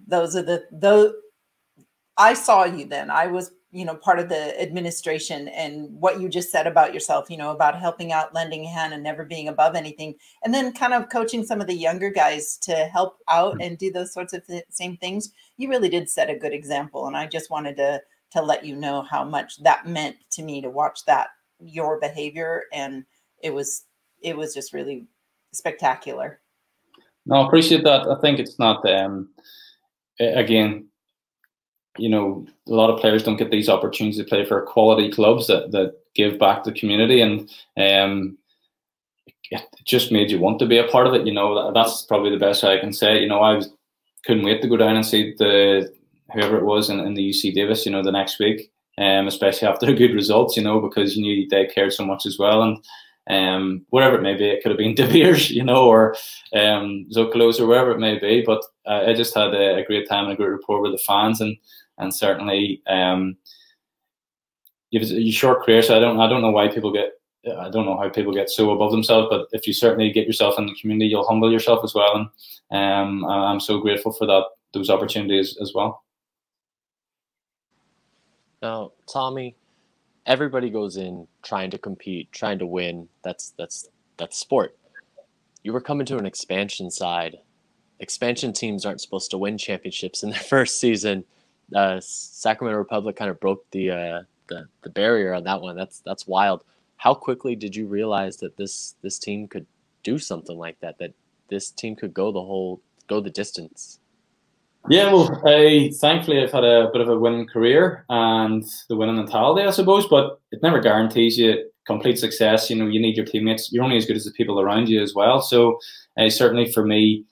I saw you then. I was, part of the administration, and what you just said about yourself, about helping out, lending a hand, and never being above anything. And then kind of coaching some of the younger guys to help out and do those sorts of same things. You really did set a good example. And I just wanted to let you know how much that meant to me to watch your behavior. And it was just really spectacular. No, I appreciate that. I think it's not, again, you know, a lot of players don't get these opportunities to play for quality clubs that give back to the community, and it just made you want to be a part of it. You know, that's probably the best I can say. You know, couldn't wait to go down and see whoever it was in the UC Davis, you know, the next week, especially after the good results, you know, because you knew they cared so much as well. And whatever it may be, it could have been De Beers, you know, or Zocalos, or wherever it may be. But I just had a great time and a great rapport with the fans, and certainly it was a short career, so I don't know why people get. I don't know how people get so above themselves, but if you certainly get yourself in the community, you'll humble yourself as well. And I'm so grateful for those opportunities as well. Now, Thommy, everybody goes in trying to compete, trying to win. That's sport. You were coming to an expansion side. Expansion teams aren't supposed to win championships in their first season. Sacramento Republic kind of broke the barrier on that one. That's wild. How quickly did you realize that this team could do something like that? That this team could go the distance? Yeah, well, thankfully I've had a bit of a winning career and the winning mentality, I suppose, but it never guarantees you complete success. You know, you need your teammates. You're only as good as the people around you as well. So certainly for me,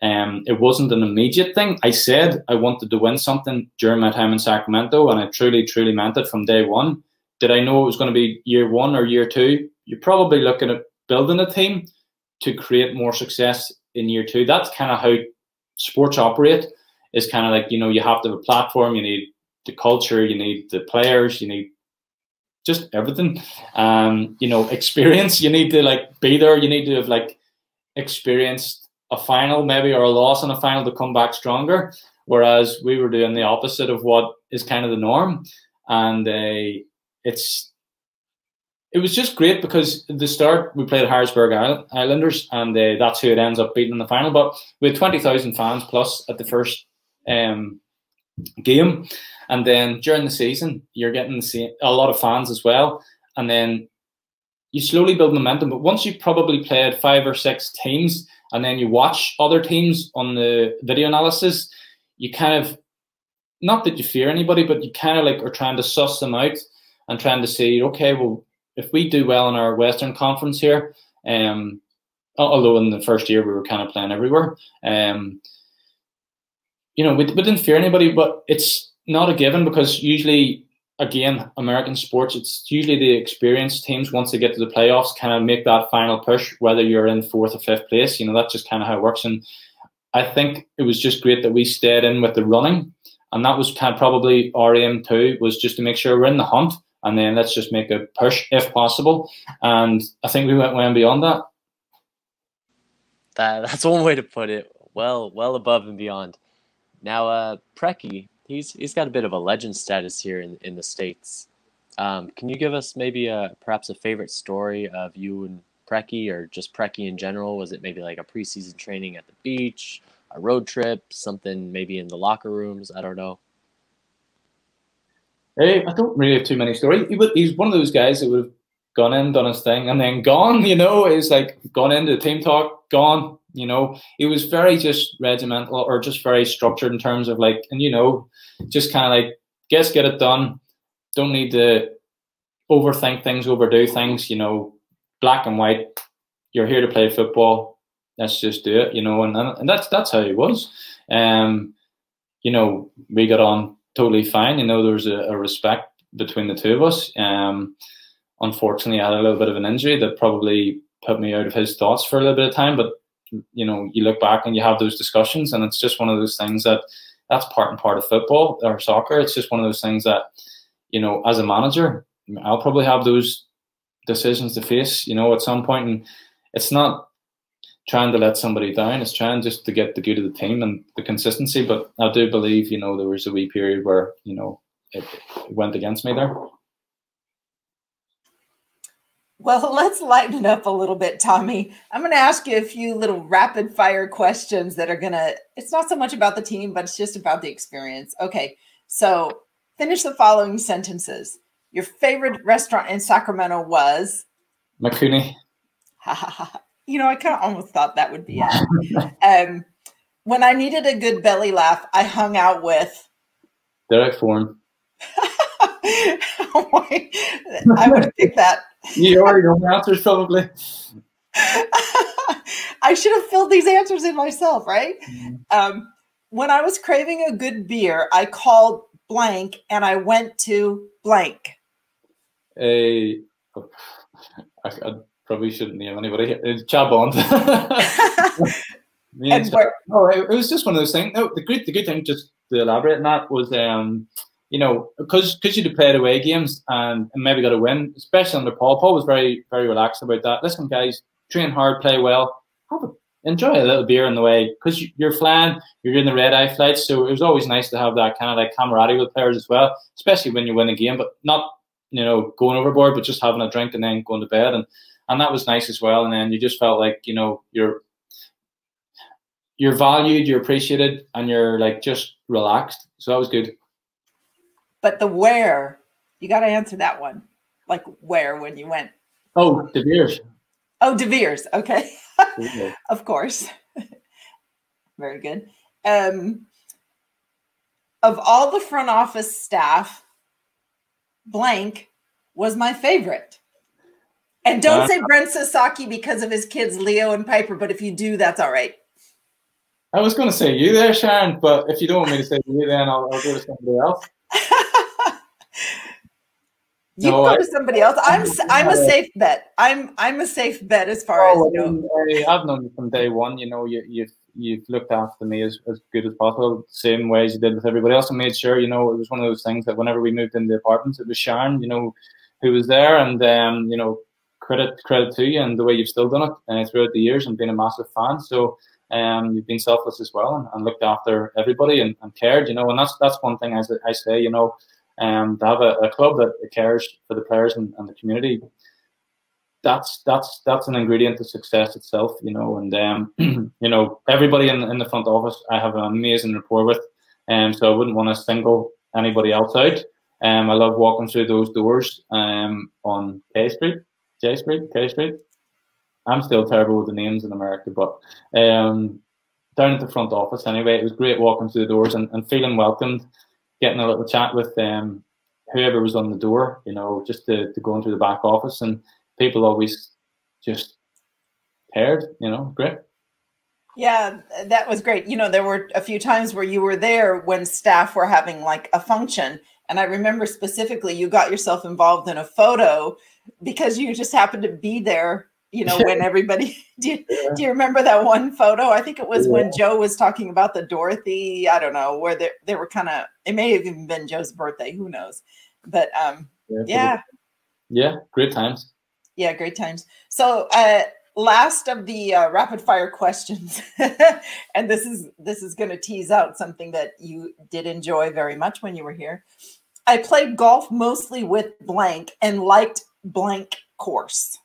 it wasn't an immediate thing. I said I wanted to win something during my time in Sacramento, and I truly, truly meant it from day one. Did I know it was going to be year one or year two? You're probably looking at building a team to create more success in year two. That's kind of how sports operate. Is kind of like, you know, you have to have a platform, you need the culture, you need the players, you need just everything. You know, experience, you need to like be there, you need to have like experienced a final maybe, or a loss in a final to come back stronger. Whereas we were doing the opposite of what is kind of the norm. And it was just great because at the start we played Harrisburg Islanders, and that's who it ends up beating in the final. But we had 20,000 fans plus at the first game, and then during the season you're getting to see a lot of fans as well, and then you slowly build momentum. But once you probably played 5 or 6 teams, and then you watch other teams on the video analysis, you kind of, not that you fear anybody, but you kind of like are trying to suss them out and trying to see, okay, well, if we do well in our Western Conference here, although in the first year we were kind of playing everywhere, you know, we didn't fear anybody, but it's not a given because usually, again, American sports, it's usually the experienced teams, once they get to the playoffs, kind of make that final push, whether you're in 4th or 5th place. You know, that's just kind of how it works. And I think it was just great that we stayed in with the running. And that was kind of probably our aim too, was just to make sure we're in the hunt. And then let's just make a push if possible. And I think we went way and beyond that. That's one way to put it. Well above and beyond. Now, Preki, he's got a bit of a legend status here in the States. Can you give us maybe perhaps a favorite story of you and Preki, or just Preki in general? Was it maybe like a preseason training at the beach, a road trip, something maybe in the locker rooms? I don't know. I don't really have too many stories. He's one of those guys that would have gone in, done his thing, and then gone, you know. He's like gone into the team talk, gone, you know. He was very just regimental, or just very structured in terms of like, and you know, just kind of like, get it done. Don't need to overthink things, overdo things, you know, black and white. You're here to play football. Let's just do it, you know. And that's how he was. You know, we got on totally fine. You know, there was a respect between the two of us. Unfortunately, I had a little bit of an injury that probably put me out of his thoughts for a little bit of time. But, you know, you look back and you have those discussions, and it's just one of those things that's part and part of football or soccer. It's just one of those things that, you know, as a manager, I'll probably have those decisions to face, you know, at some point. And it's not trying to let somebody down. It's trying just to get the good of the team and the consistency. But I do believe, you know, there was a wee period where, you know, it went against me there. Well, let's lighten it up a little bit, Thommy. I'm going to ask you a few little rapid fire questions that are going to, it's not so much about the team, but it's just about the experience. Okay. So finish the following sentences. Your favorite restaurant in Sacramento was? McCooney. I kind of almost thought that would be it. When I needed a good belly laugh, I hung out with Derek Form. Oh my, I would have picked that. You already know the answers, probably. I should have filled these answers in myself, right? When I was craving a good beer, I called blank and I went to blank. I probably shouldn't name anybody. Chad Bond. It was just one of those things. No, the good thing, just to elaborate on that, was because you'd played away games and maybe got a win, especially under Paul. Paul was very, very relaxed about that. Listen, guys, train hard, play well, enjoy a little beer on the way, because you're flying, you're doing the red eye flights. So it was always nice to have that kind of like camaraderie with players as well, especially when you win a game, but not going overboard, but just having a drink and then going to bed, and that was nice as well. And then you just felt like you're valued, you're appreciated, and you're like just relaxed. So that was good. But the where, you got to answer that one. Like where when you went? Oh, De Beers. Oh, De Beers. Okay. Of course. Very good. Of all the front office staff, blank was my favorite. And don't say Brent Sasaki because of his kids, Leo and Piper, but if you do, that's all right. I was going to say you there, Sharon, but if you don't want me to say you, then I'll go to somebody else. You go to somebody else. I'm a safe bet. I'm a safe bet as far as I've known you from day one. You've looked after me as good as possible, same way as you did with everybody else, and made sure it was one of those things that whenever we moved into the apartments, it was Sharon, who was there, and credit to you and the way you've still done it throughout the years and been a massive fan. So you've been selfless as well and looked after everybody and cared, and that's one thing I say, to have a club that cares for the players and the community, that's an ingredient to success itself, and everybody in the front office I have an amazing rapport with, so I wouldn't want to single anybody else out. I love walking through those doors on J Street. I'm still terrible with the names in America, but down at the front office anyway, it was great walking through the doors and feeling welcomed, getting a little chat with whoever was on the door, just to go into the back office, and people always just cared, great. Yeah, that was great. There were a few times where you were there when staff were having like a function, and I remember specifically you got yourself involved in a photo because you just happened to be there, when everybody, do you remember that one photo? I think it was when Joe was talking about the Dorothy, I don't know, where they were kind of, it may have even been Joe's birthday, who knows? But yeah, great times. Yeah, great times. So last of the rapid fire questions, and this is going to tease out something that you did enjoy very much when you were here. I played golf mostly with blank and liked blank course.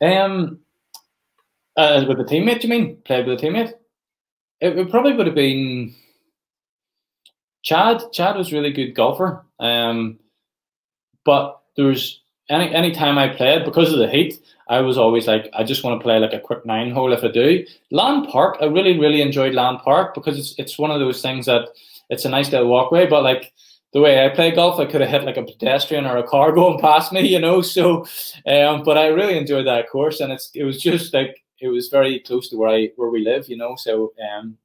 With a teammate, you mean? Played with a teammate? It probably would have been Chad. Chad was a really good golfer. But there was any time I played, because of the heat, I was always like, I just want to play like a quick 9-hole if I do. Land Park, I really, really enjoyed Land Park because it's one of those things that it's a nice little walkway, but like the way I play golf, I could have hit like a pedestrian or a car going past me, so but I really enjoyed that course, and it was just like, it was very close to where we live, so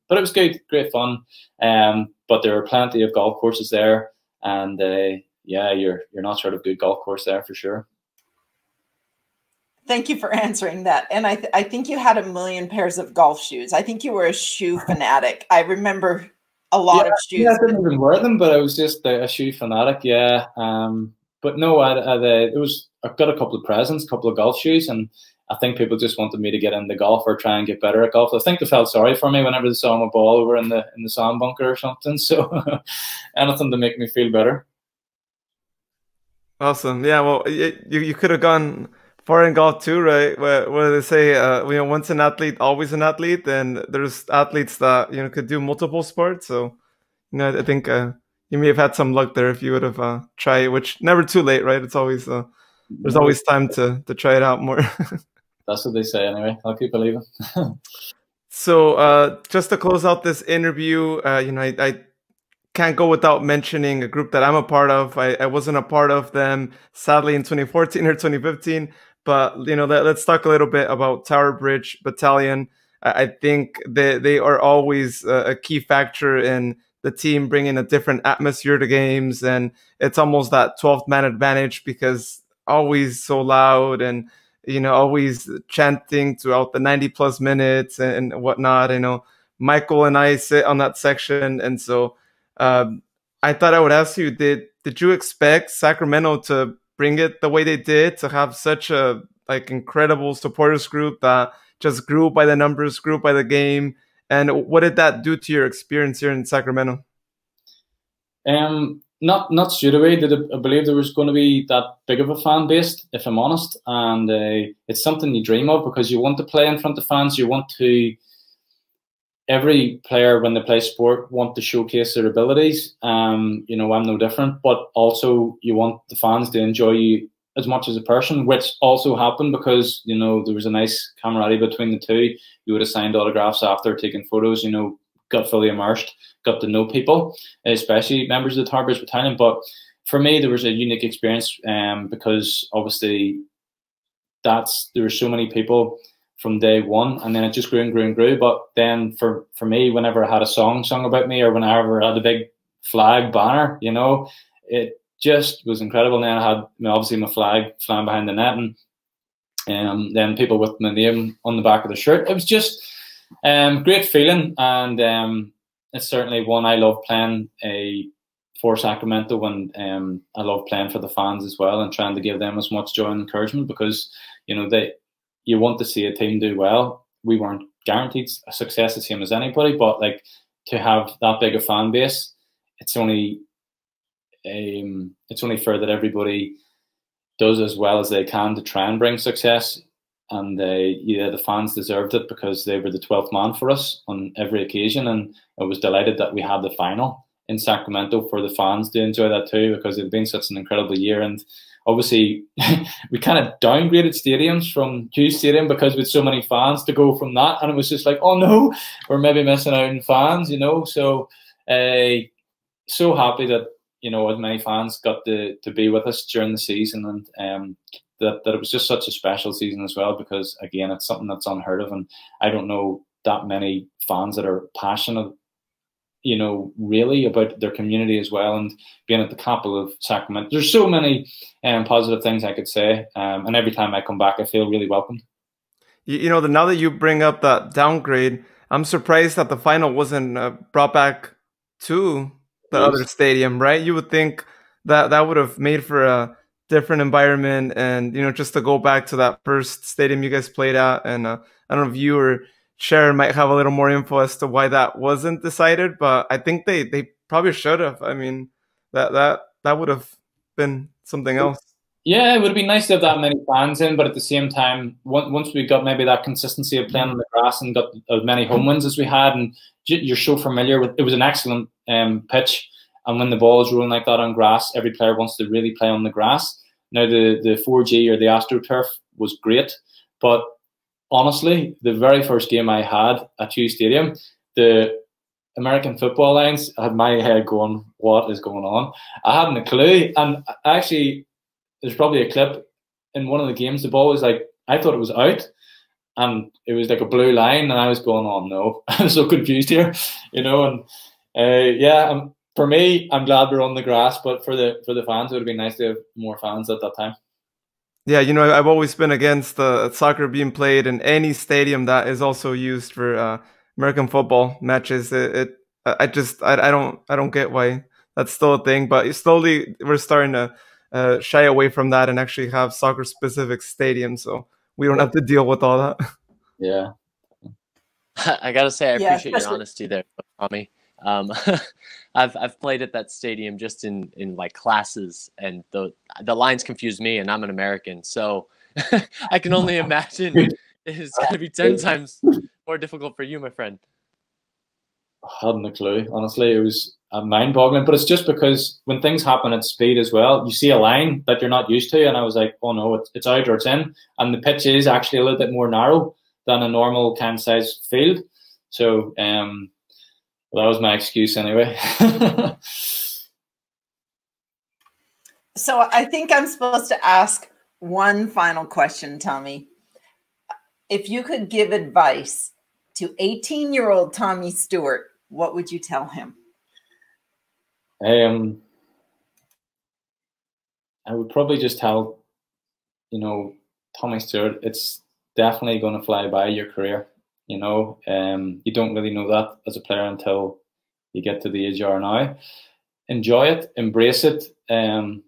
but it was good, great fun, but there are plenty of golf courses there, and you're not short of good golf course there for sure. Thank you for answering that. And I think you had 1 million pairs of golf shoes. I think you were a shoe fanatic. I remember a lot of shoes. Yeah, I didn't even wear them, but I was just a shoe fanatic. Yeah. But no, I've got a couple of presents, a couple of golf shoes, and I think people just wanted me to get into golf or try and get better at golf. I think they felt sorry for me whenever they saw my ball over in the sand bunker or something. So anything to make me feel better. Awesome. Yeah. Well, you could have gone far in golf too, right? Where they say, once an athlete, always an athlete, and there's athletes that could do multiple sports. So, I think you may have had some luck there if you would have tried, which never too late, right? It's always there's always time to try it out more. That's what they say anyway. I'll keep believing. So just to close out this interview, I can't go without mentioning a group that I'm a part of. I wasn't a part of them, sadly, in 2014 or 2015. But, let's talk a little bit about Tower Bridge Battalion. I think they are always a key factor in the team bringing a different atmosphere to games. And it's almost that 12th man advantage because always so loud and, always chanting throughout the 90 plus minutes and whatnot. Michael and I sit on that section. And so I thought I would ask you, did you expect Sacramento to bring it the way they did, to have such a incredible supporters group that just grew by the numbers, grew by the game? And what did that do to your experience here in Sacramento? Not straight away did I believe there was going to be that big of a fan base, if I'm honest. And it's something you dream of because you want to play in front of fans. You want to, every player when they play sport want to showcase their abilities. I'm no different, but also you want the fans to enjoy you as much as a person, which also happened because, there was a nice camaraderie between the two. You would have signed autographs after, taking photos, got fully immersed, got to know people, especially members of the Tower Bridge Battalion. But for me, there was a unique experience because obviously there were so many people from day one, and then it just grew and grew and grew. But then for me, whenever I had a song sung about me or whenever I had a big flag banner, it just was incredible. And then I had obviously my flag flying behind the net, and then people with my name on the back of the shirt. It was just great feeling, and it's certainly one I love playing for Sacramento, and I love playing for the fans as well and trying to give them as much joy and encouragement because you want to see a team do well. We weren't guaranteed success the same as anybody, but to have that big a fan base, it's only fair that everybody does as well as they can to try and bring success. And the fans deserved it because they were the 12th man for us on every occasion. And I was delighted that we had the final in Sacramento for the fans to enjoy that too, because it's been such an incredible year. And obviously we kind of downgraded stadiums from Hughes Stadium because with so many fans to go from that. And it was just like, oh no, we're maybe missing out on fans, So so happy that, as many fans got to be with us during the season, and that it was just such a special season as well, because again, it's something that's unheard of, and I don't know that many fans that are passionate, really about their community as well, and being at the capital of Sacramento. There's so many positive things I could say, and every time I come back, I feel really welcomed. Now that you bring up that downgrade, I'm surprised that the final wasn't brought back to the other stadium, right? You would think that would have made for a different environment, and just to go back to that first stadium you guys played at. And I don't know if you or Sharon might have a little more info as to why that wasn't decided, but I think they probably should have. I mean, that would have been something else. Yeah, it would be nice to have that many fans in, but at the same time, once we got maybe that consistency of playing on the grass and got as many home wins as we had, and you're so familiar with it, was an excellent pitch. And when the ball is rolling like that on grass, every player wants to really play on the grass. Now, the 4G or the AstroTurf was great, but honestly, the very first game I had at Hughes Stadium, the American football lines had my head going, what is going on? I hadn't a clue. And actually, there's probably a clip in one of the games, the ball was I thought it was out, and it was like a blue line, and I was going, oh no, I'm so confused here, and for me, I'm glad we're on the grass, but for the fans, it would have been nice to have more fans at that time. Yeah, I've always been against soccer being played in any stadium that is also used for American football matches. I don't get why that's still a thing, but slowly we're starting to shy away from that and actually have soccer-specific stadiums, so we don't have to deal with all that. Yeah, I gotta say, I appreciate your honesty there, Thommy. I've played at that stadium just in classes, and the lines confuse me, and I'm an American, so I can only imagine it's going to be 10 times more difficult for you, my friend. I hadn't a clue. Honestly, it was mind-boggling. But it's just because when things happen at speed as well, you see a line that you're not used to, and I was like, oh no, it's out or it's in. And the pitch is actually a little bit more narrow than a normal kind size field. So well, that was my excuse anyway. So I think I'm supposed to ask one final question, Thommy. If you could give advice to 18-year-old Thommy Stewart, what would you tell him? I would probably just tell, Thommy Stewart, it's definitely going to fly by your career. You don't really know that as a player until you get to the age you are now. Enjoy it, embrace it. I'm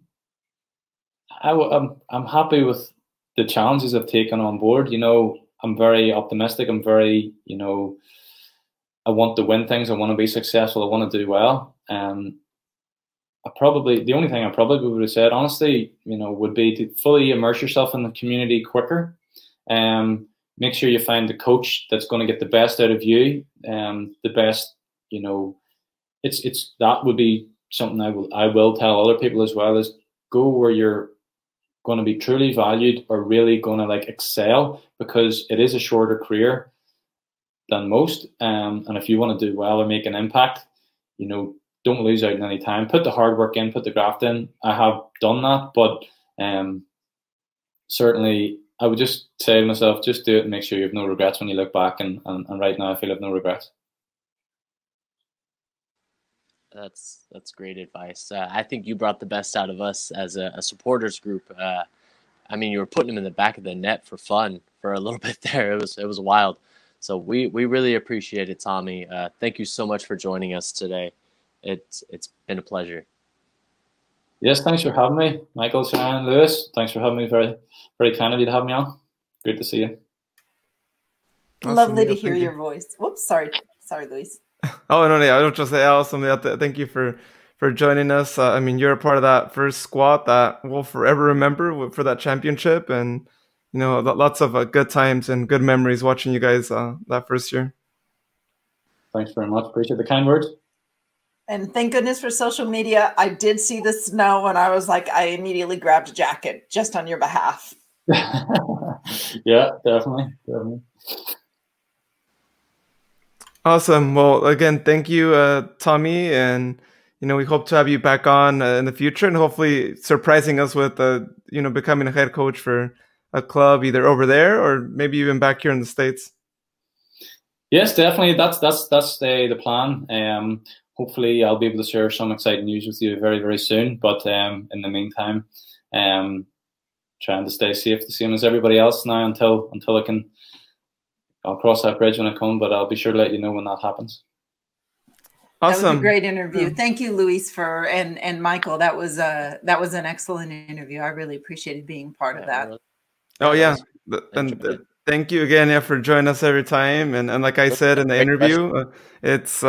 happy with the challenges I've taken on board. I'm very optimistic. I'm very, I want to win things. I want to be successful. I want to do well. The only thing I probably would have said, honestly, would be to fully immerse yourself in the community quicker. Make sure you find the coach that's going to get the best out of you. The best, that would be something I will tell other people as well, is go where you're going to be truly valued or really going to excel, because it is a shorter career than most. And if you want to do well or make an impact, don't lose out on any time. Put the hard work in, put the graft in. I have done that, but certainly I would just say to myself, just do it and make sure you have no regrets when you look back. And right now I feel I have no regrets. That's great advice. I think you brought the best out of us as a supporters group. You were putting them in the back of the net for fun for a little bit there. It was wild. So we really appreciate it, Thommy. Thank you so much for joining us today. It's been a pleasure. Yes, thanks for having me, Michael, Sharon, Lewis. Thanks for having me. Very, very kind of you to have me on. Great to see you. Awesome. Lovely to hear your voice. Whoops, sorry, Luis. Oh no, I don't just say awesome. Thank you for joining us. You're a part of that first squad that we'll forever remember for that championship, and lots of good times and good memories watching you guys that first year. Thanks very much. Appreciate the kind words. And thank goodness for social media. I did see the snow, and I was like, I immediately grabbed a jacket just on your behalf. Yeah, definitely. Awesome. Well, again, thank you, Thommy, and we hope to have you back on in the future, and hopefully surprising us with becoming a head coach for a club either over there or maybe even back here in the States. Yes, definitely. That's the plan. Hopefully, I'll be able to share some exciting news with you very, very soon. But in the meantime, trying to stay safe, the same as everybody else now until I'll cross that bridge when I come. But I'll be sure to let you know when that happens. Awesome. That was a great interview. Yeah. Thank you, Luis, and Michael. That was an excellent interview. I really appreciated being part of that. Oh yeah, and thank you again for joining us every time. And like I said in the interview, it's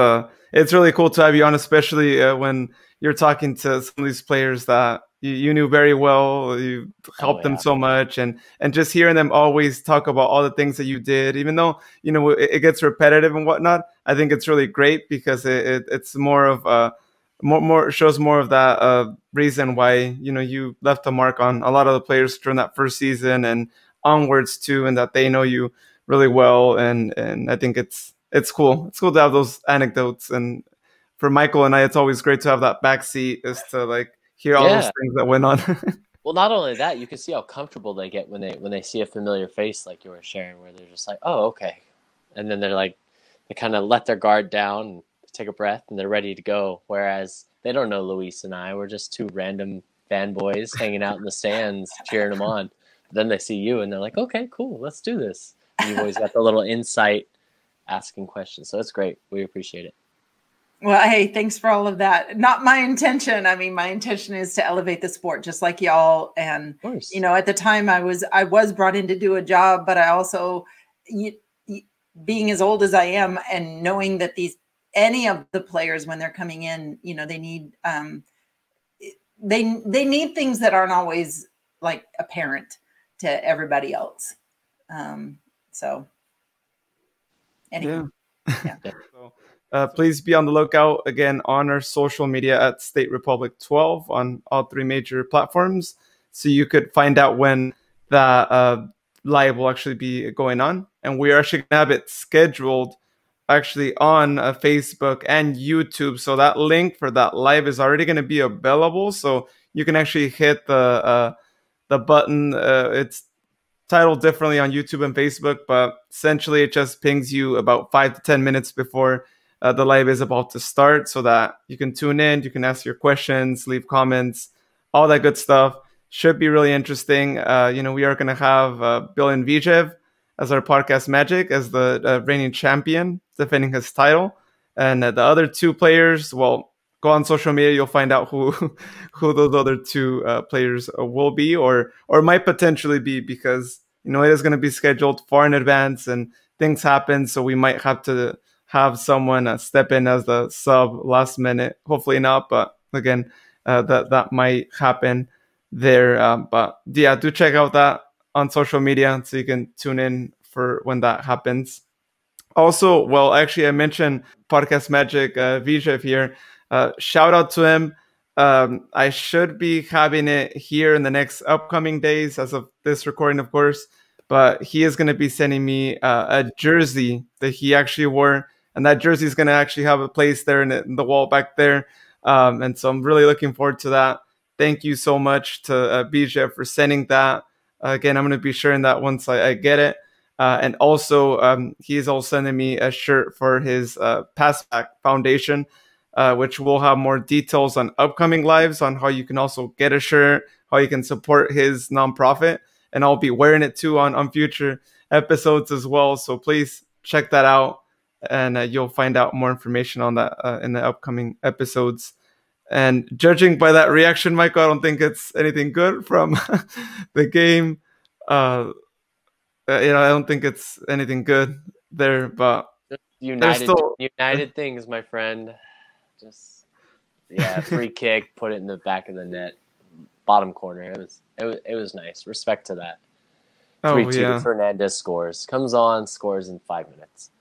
really cool to have you on, especially when you're talking to some of these players that you knew very well. You helped them so much, and just hearing them always talk about all the things that you did, even though it gets repetitive and whatnot. I think it's really great because it's more of shows more of that reason why you left a mark on a lot of the players during that first season and onwards too, and that they know you really well. And I think it's cool. It's cool to have those anecdotes. And for Michael and I, it's always great to have that backseat as to hear all those things that went on. Well, not only that, you can see how comfortable they get when they see a familiar face like you were sharing, where they're just like, oh, okay. And then they kind of let their guard down and take a breath, and they're ready to go. Whereas they don't know Luis and I. We're just two random fanboys hanging out in the stands, cheering them on. But then they see you, and they're like, okay, cool, let's do this. And you've always got the little insight, asking questions. So it's great. We appreciate it. Well, hey, thanks for all of that. Not my intention. I mean, my intention is to elevate the sport just like y'all. And, at the time I was brought in to do a job, but I also, being as old as I am and knowing that any of the players, when they're coming in, they need, they need things that aren't always apparent to everybody else. So anyway. Yeah. Yeah. So Please be on the lookout again on our social media at State Republic 12 on all 3 major platforms, so you could find out when that live will actually be going on. And we are actually going to have it scheduled actually on Facebook and YouTube. So that link for that live is already going to be available. So you can actually hit the button. It's titled differently on YouTube and Facebook, but essentially it just pings you about 5 to 10 minutes before the live is about to start, so that you can tune in, you can ask your questions, leave comments, all that good stuff. Should be really interesting. We are going to have Bill and Vijev as our podcast magic, as the reigning champion, defending his title. And the other 2 players, well, go on social media, you'll find out who those other 2 players will be, or might potentially be, because it is going to be scheduled far in advance and things happen, so we might have to have someone step in as the sub last minute. Hopefully not, but again, that might happen there. But yeah, do check out that on social media so you can tune in for when that happens. Also, well, actually, I mentioned Podcast Magic Vijev here. Shout out to him. I should be having it here in the next upcoming days, as of this recording, of course. But he is going to be sending me a jersey that he actually wore. And that jersey is going to actually have a place there in the wall back there. And so I'm really looking forward to that. Thank you so much to Bija for sending that. Again, I'm going to be sharing that once I get it. And also, he is also sending me a shirt for his Passback Foundation, which will have more details on upcoming lives, on how you can also get a shirt, how you can support his nonprofit. And I'll be wearing it too on future episodes as well. So please check that out. And you'll find out more information on that in the upcoming episodes. And judging by that reaction, Michael, I don't think it's anything good from the game. I don't think it's anything good there. But United things, my friend. Just free kick, put it in the back of the net, bottom corner. It was nice. Respect to that. 3-2. Fernandez scores. Comes on, scores in 5 minutes.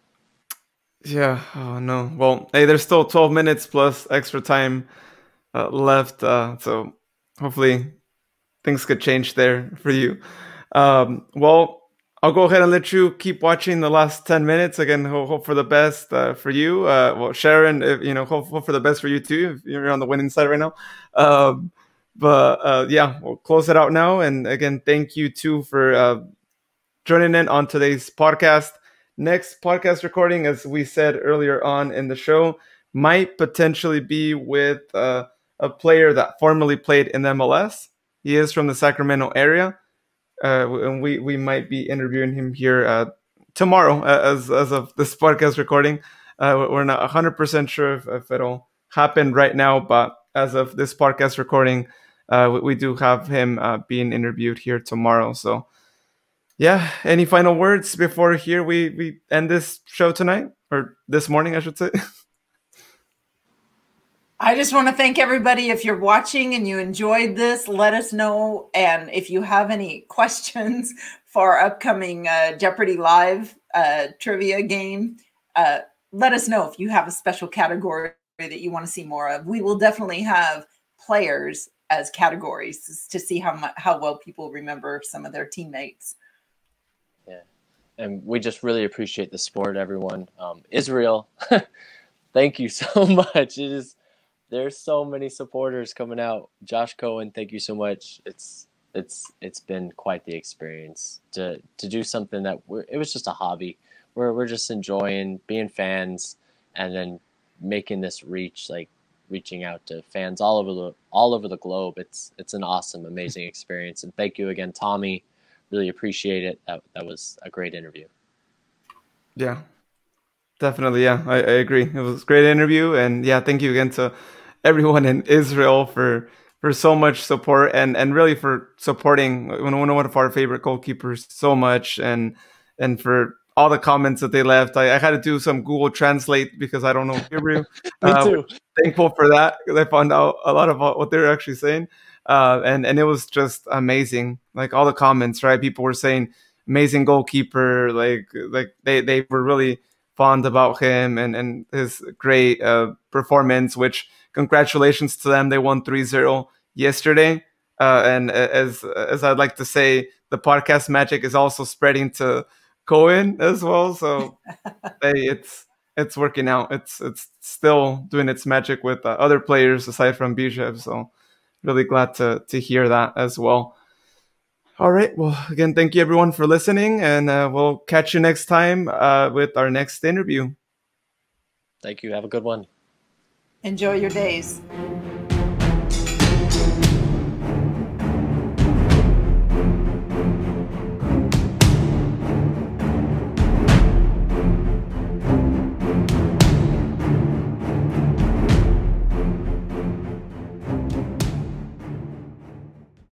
Yeah. Oh no. Well, hey, there's still 12 minutes plus extra time left. So hopefully things could change there for you. Well, I'll go ahead and let you keep watching the last 10 minutes. Again, hope for the best for you. Well, Sharon, hope for the best for you too, if you're on the winning side right now. But we'll close it out now. And again, thank you too for joining in on today's podcast. Next podcast recording, as we said earlier on in the show, might potentially be with a player that formerly played in the MLS. He is from the Sacramento area. And we might be interviewing him here tomorrow as of this podcast recording. We're not 100% sure if it'll happen right now, but as of this podcast recording, we do have him being interviewed here tomorrow. So yeah, any final words before here we end this show tonight, or this morning, I should say? I just want to thank everybody. If you're watching and you enjoyed this, let us know. And if you have any questions for our upcoming Jeopardy Live trivia game, let us know if you have a special category that you want to see more of. We will definitely have players as categories to see how well people remember some of their teammates. Yeah, and we just really appreciate the support, everyone. Israel, thank you so much. There's so many supporters coming out. Josh Cohen, thank you so much. It's been quite the experience to do something that it was just a hobby. We're just enjoying being fans, and then making this reaching out to fans all over the globe. It's an awesome, amazing experience. And thank you again, Thommy. Really appreciate it. That was a great interview. Yeah, definitely. Yeah, I agree. It was a great interview. And yeah, thank you again to everyone in Israel for so much support, and really for supporting one of our favorite goalkeepers so much, and for all the comments that they left. I had to do some Google Translate because I don't know Hebrew. Me too. Thankful for that, because I found out a lot about what they were actually saying. And it was just amazing. Like all the comments, right? People were saying amazing goalkeeper. Like they were really fond about him and his great performance, which congratulations to them. They won 3-0 yesterday. And as I'd like to say, the podcast magic is also spreading to Cohen as well. So hey, it's working out. It's still doing its magic with other players aside from Bijev. So really glad to hear that as well. All right. Well, again, thank you everyone for listening, and we'll catch you next time with our next interview. Thank you. Have a good one. Enjoy your days.